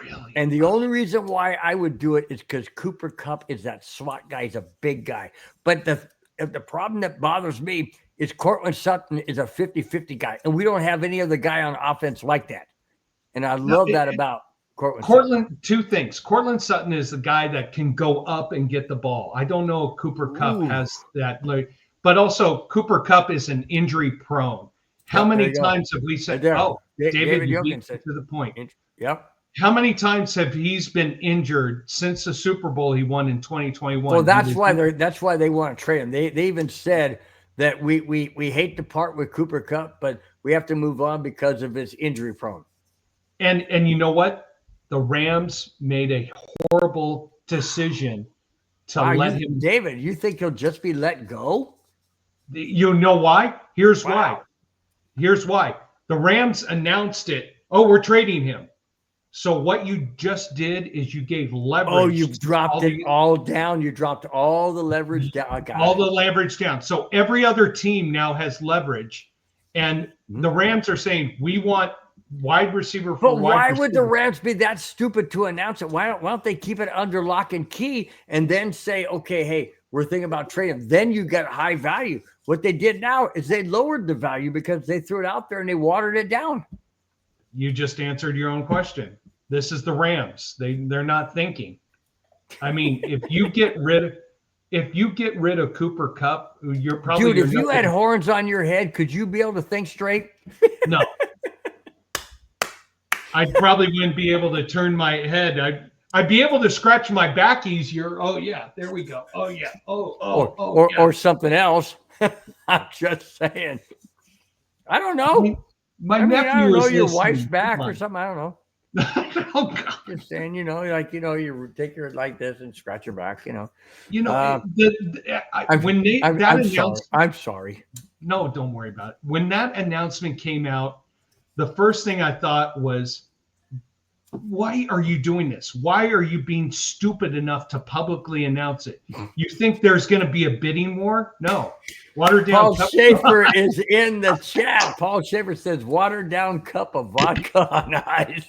Really? And the only reason why I would do it is because Cooper Kupp is that slot guy. He's a big guy. But the problem that bothers me is Cortland Sutton is a 50-50 guy, and we don't have any other guy on offense like that. And I love that about Cortland Sutton. 2 things. Cortland Sutton is the guy that can go up and get the ball. I don't know if Cooper Kupp has that. But also, Cooper Kupp is an injury prone. How many times have we said, David you beat to the point. Yep. How many times have he's been injured since the Super Bowl he won in 2021? Well, that's why they want to trade him. They even said that we hate to part with Cooper Kupp, but we have to move on because of his injury prone. And you know what? The Rams made a horrible decision to let him. David, you think he'll just be let go? You know why? Here's why. Here's why. The Rams announced it. Oh, we're trading him. So what you just did is you gave leverage. Oh, you dropped it all down. You dropped all the leverage down. All the leverage down. So every other team now has leverage. And the Rams are saying, we want wide receiver for wide receiver. But why would the Rams be that stupid to announce it? Why don't they keep it under lock and key and then say, okay, hey, we're thinking about trading. Then you get high value. What they did now is they lowered the value because they threw it out there and they watered it down. You just answered your own question. This is the Rams. They're not thinking. I mean, if you get rid of Cooper Kupp, you're probably if you had horns on your head, could you be able to think straight? No. I probably wouldn't be able to turn my head. I'd be able to scratch my back easier. Oh yeah, there we go. Oh yeah. Yeah. Or something else. I'm just saying. I don't know. My I mean, nephew I don't know is your listening. wife's back or something. I don't know. Oh God. Just saying, you take your like this and scratch your back, when I'm sorry. No, don't worry about it. When that announcement came out, the first thing I thought was, why are you doing this? Why are you being stupid enough to publicly announce it? You think there's going to be a bidding war? No. Watered down. Paul Schaefer is in the chat. Paul Schaefer says, watered down cup of vodka on ice.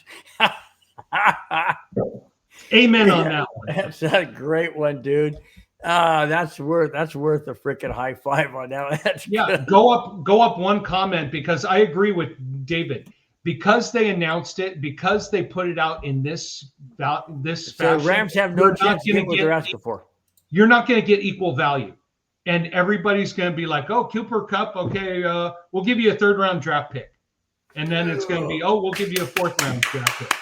Amen on that one. That's a great one, dude. That's worth a freaking high five on that one. That's good. Go up one comment, because I agree with David. Because they announced it, because they put it out in this So fashion, Rams have no chance to get what they're asking for. You're not going to get equal value. And everybody's going to be like, oh, Cooper Kupp, okay, we'll give you a 3rd round draft pick. And then it's going to be, oh, we'll give you a 4th round draft pick.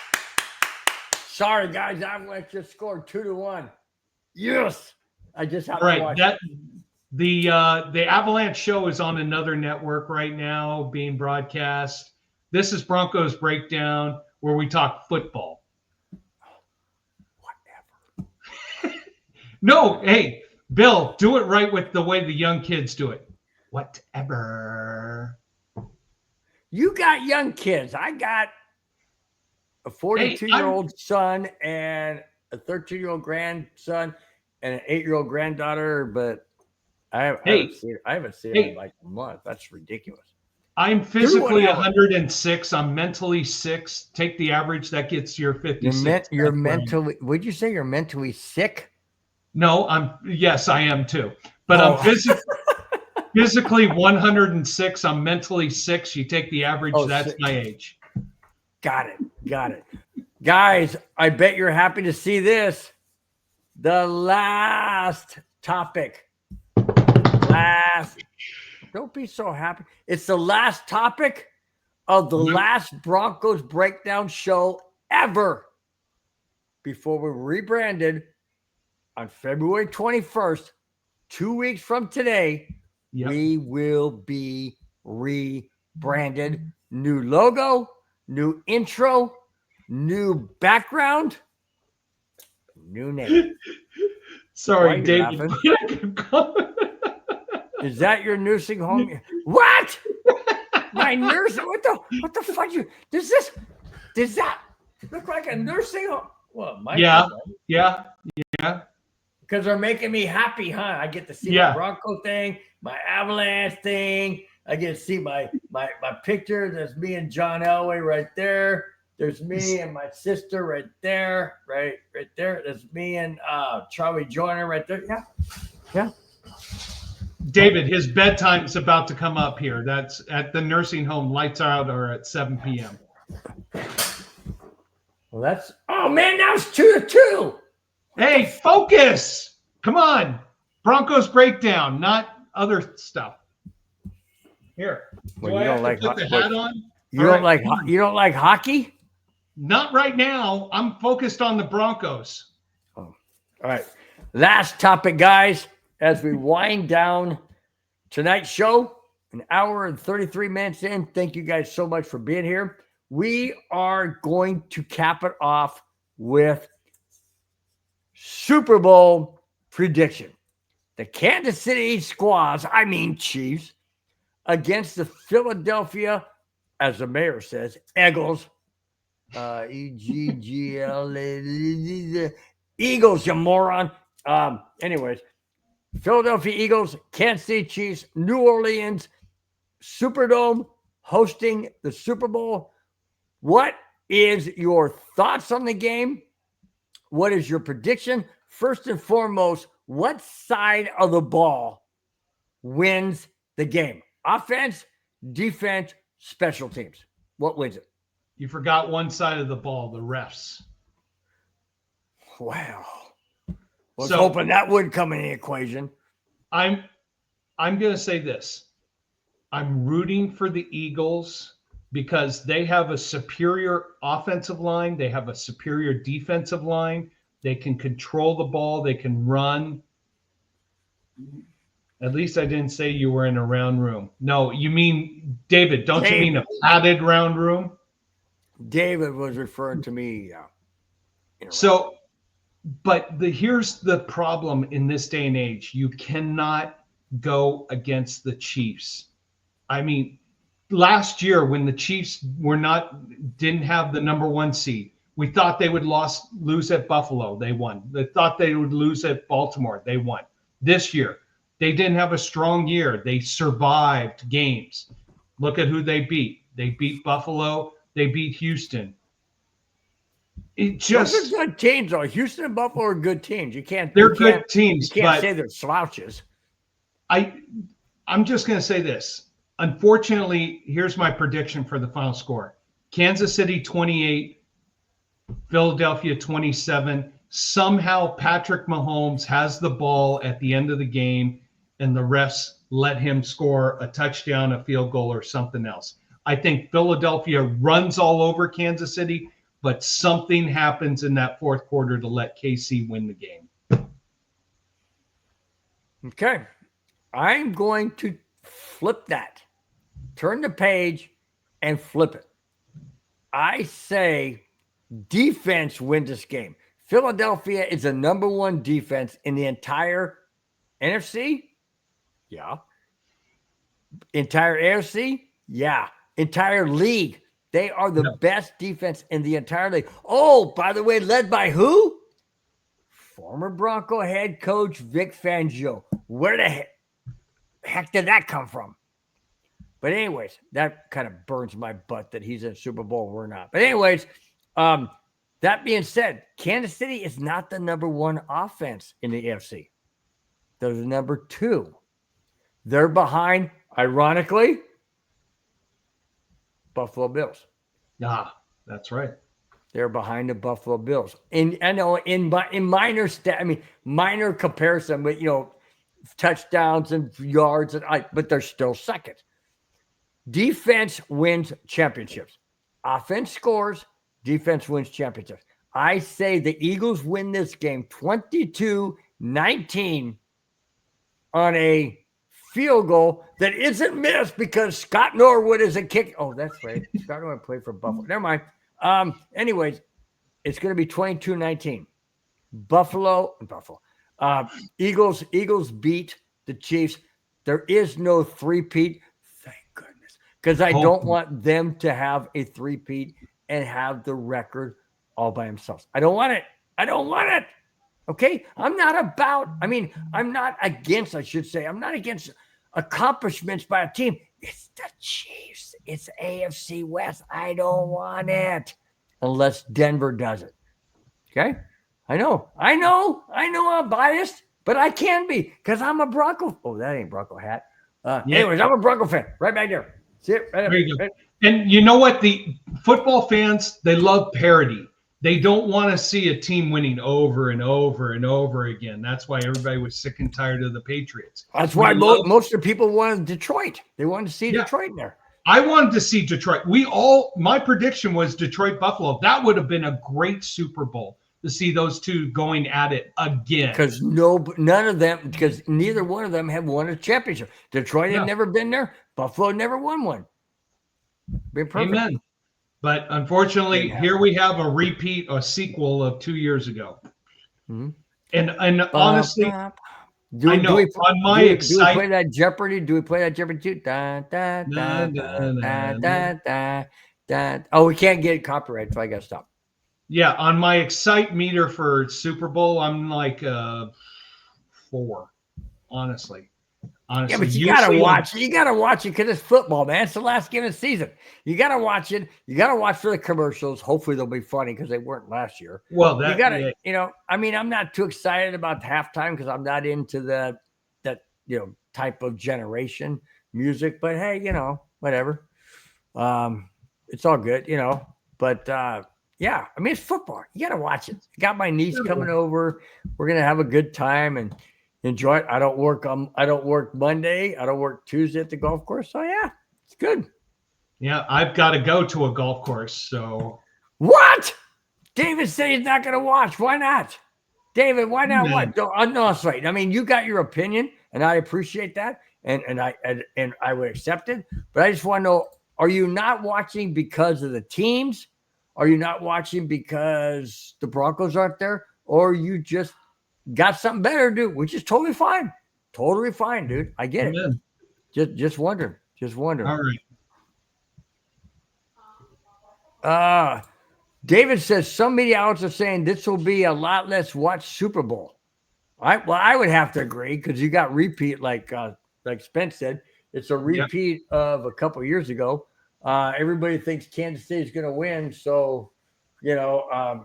Sorry, guys, Avalanche just scored 2-1. Yes. I just have to watch the Avalanche show is on another network right now being broadcast. This is Broncos Breakdown, where we talk football. Whatever. No, hey, Bill, do it right with the way the young kids do it. Whatever. You got young kids. I got a 42-year-old son and a 13-year-old grandson and an 8-year-old granddaughter, but I haven't seen it in like a month. That's ridiculous. I'm physically 106. I'm mentally 6. Take the average. That gets your 56. You're mentally. Would you say you're mentally sick? No, yes, I am too. But I'm physically 106. I'm mentally 6. You take the average. That's 6. My age. Got it. Guys, I bet you're happy to see this. The last topic. Don't be so happy. It's the last topic of the last Broncos Breakdown show ever. Before we rebranded on February 21st, 2 weeks from today, we will be rebranded. New logo, new intro, new background, new name. Sorry, David. Is that your nursing home? What? My nursing? What the fuck? Does that look like a nursing home? Well, yeah. Because they're making me happy, huh? I get to see my Bronco thing, my Avalanche thing. I get to see my picture. There's me and John Elway right there. There's me and my sister right there, right there. There's me and Charlie Joyner right there. Yeah. David, his bedtime is about to come up here. That's at the nursing home. Lights out are at 7 p.m. Well, now it's 2-2. Hey, focus. Come on. Broncos Breakdown, not other stuff. Here. Well, you don't like put the hat on? You don't like hockey? Not right now. I'm focused on the Broncos. Oh, all right. Last topic, guys. As we wind down tonight's show, an hour and 33 minutes in. Thank you guys so much for being here. We are going to cap it off with Super Bowl prediction. The Kansas City Squaws, Chiefs, against the Philadelphia, as the mayor says, Eagles. E-G-G-L, Eagles, you moron. Anyways, Philadelphia Eagles, Kansas City Chiefs, New Orleans, Superdome hosting the Super Bowl. What is your thoughts on the game? What is your prediction? First and foremost, what side of the ball wins the game? Offense, defense, special teams. What wins it? You forgot one side of the ball, the refs. Wow. Was hoping that would come in the equation. I'm going to say this. I'm rooting for the Eagles because they have a superior offensive line. They have a superior defensive line. They can control the ball. They can run. At least I didn't say you were in a round room. No, you mean, David, don't you mean a padded round room? David was referring to me. So, but here's the problem in this day and age. You cannot go against the Chiefs. I mean, last year when the Chiefs didn't have the number 1 seed, we thought they would lose at Buffalo. They won. They thought they would lose at Baltimore. They won. This year, they didn't have a strong year. They survived games. Look at who they beat. They beat Buffalo. They beat Houston. Those are good teams, though. Houston and Buffalo are good teams. They're good teams. You can't say they're slouches. I'm just going to say this. Unfortunately, here's my prediction for the final score. Kansas City 28, Philadelphia 27. Somehow Patrick Mahomes has the ball at the end of the game, and the refs let him score a touchdown, a field goal, or something else. I think Philadelphia runs all over Kansas City, but something happens in that fourth quarter to let KC win the game. Okay. I'm going to flip that. Turn the page and flip it. I say defense wins this game. Philadelphia is the number 1 defense in the entire NFC. Yeah. Entire AFC. Yeah. Entire league. They are the best defense in the entire league. Oh, by the way, led by who? Former Bronco head coach Vic Fangio. Where the heck did that come from? But anyways, that kind of burns my butt that he's in Super Bowl. We're not. But anyways, that being said, Kansas City is not the number 1 offense in the AFC. They're the number 2. They're behind, ironically, Buffalo Bills. Ah, that's right. They're behind the Buffalo Bills. And I know in minor comparison, but touchdowns and yards but they're still second. Defense wins championships. Offense scores, defense wins championships. I say the Eagles win this game 22-19 on a field goal that isn't missed because Scott Norwood is a kick. Oh, that's right. Scott Norwood played for Buffalo. Never mind. Anyways, it's going to be 22-19. Buffalo. Eagles beat the Chiefs. There is no three-peat. Thank goodness. Because I don't want them to have a three-peat and have the record all by themselves. I don't want it. Okay? I'm not against accomplishments by a team. It's the Chiefs. It's AFC West. I don't want it unless Denver does it. Okay? I know I'm biased, but I can be because I'm a Bronco. Oh, that ain't Bronco hat. Anyways, I'm a Bronco fan. Right back there. See it? Right there you go. And you know what? The football fans, they love parity. They don't want to see a team winning over and over and over again. That's why everybody was sick and tired of the Patriots. That's why most of the people wanted Detroit. They wanted to see Detroit in there. I wanted to see Detroit. My prediction was Detroit Buffalo. That would have been a great Super Bowl to see those two going at it again. Because neither one of them have won a championship. Detroit had never been there. Buffalo never won one. Be perfect. Amen. But unfortunately, here we have a sequel of 2 years ago. Mm-hmm. And honestly, do we play that Jeopardy? Do we play that Jeopardy too? Da, da, da, da, da, da, da, da. Oh, we can't get copyright, so I got to stop. Yeah, on my excite meter for Super Bowl, I'm like 4, honestly. Yeah, but you gotta watch it. You gotta watch it because it's football, man. It's the last game of the season. You gotta watch it. You gotta watch for the commercials. Hopefully they'll be funny because they weren't last year. Well, I'm not too excited about halftime because I'm not into that type of generation music. But hey, whatever. It's all good, But it's football. You gotta watch it. I got my niece coming over. We're gonna have a good time and enjoy it. I don't work Monday. I don't work Tuesday at the golf course. So yeah, it's good. Yeah, I've got to go to a golf course. So What? David said he's not going to watch. Why not? David, why not Yeah. watch? No, that's right. I mean, you got your opinion, and I appreciate that, and I would accept it. But I just want to know: are you not watching because of the teams? Are you not watching because the Broncos aren't there, or you just got something better to do, which is totally fine. Totally fine, dude. I get Amen. it. Just wondering. Just wondering. All right. David says some media outlets are saying this will be a lot less watched Super Bowl. Well, I would have to agree because you got repeat, like Spence said. It's a repeat of a couple of years ago. Everybody thinks Kansas City is going to win, so a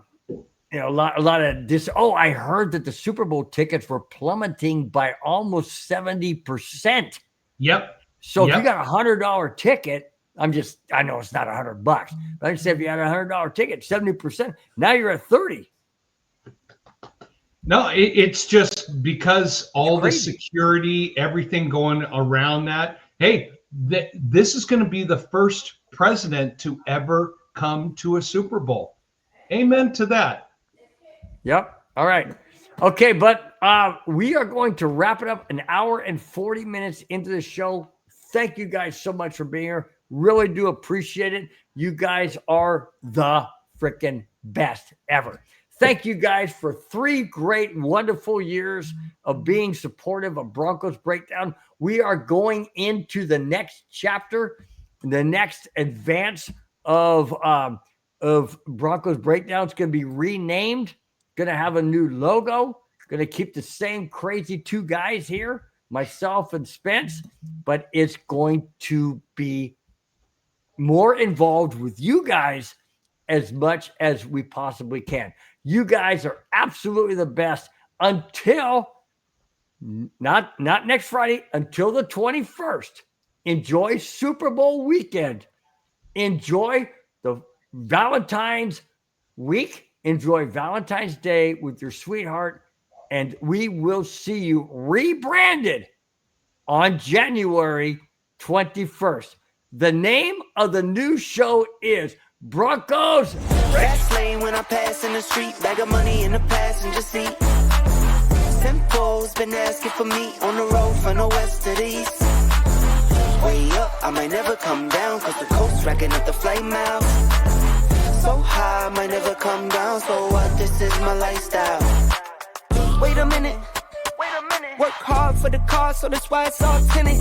lot of this. Oh, I heard that the Super Bowl tickets were plummeting by almost 70%. Yep. So if you got $100 ticket, I know it's not $100, but I said if you had $100 ticket, 70%, now you're at 30. No, it's just because all the crazy. security, everything going around that. Hey, this is going to be the first president to ever come to a Super Bowl. Amen to that. Yep. All right. Okay, but we are going to wrap it up an hour and 40 minutes into the show. Thank you guys so much for being here. Really do appreciate it. You guys are the freaking best ever. Thank you guys for 3 great, wonderful years of being supportive of Broncos Breakdown. We are going into the next chapter, the next advance of Broncos Breakdown. It's going to be renamed, going to have a new logo, going to keep the same crazy 2 guys here, myself and Spence, but it's going to be more involved with you guys as much as we possibly can. You guys are absolutely the best until not next Friday, until the 21st. Enjoy Super Bowl weekend. Enjoy the Valentine's week. Enjoy Valentine's Day with your sweetheart. And we will see you rebranded on January 21st. The name of the new show is Broncos. Fast lane when I pass in the street, bag of money in the passenger seat. Simcoe's been asking for me on the road from the west to the east. Way up, I might never come down, cause the coast racking up the flight miles. So high, I might never come down, so what, this is my lifestyle. Wait a minute. Work hard for the car, so that's why it's all tinted.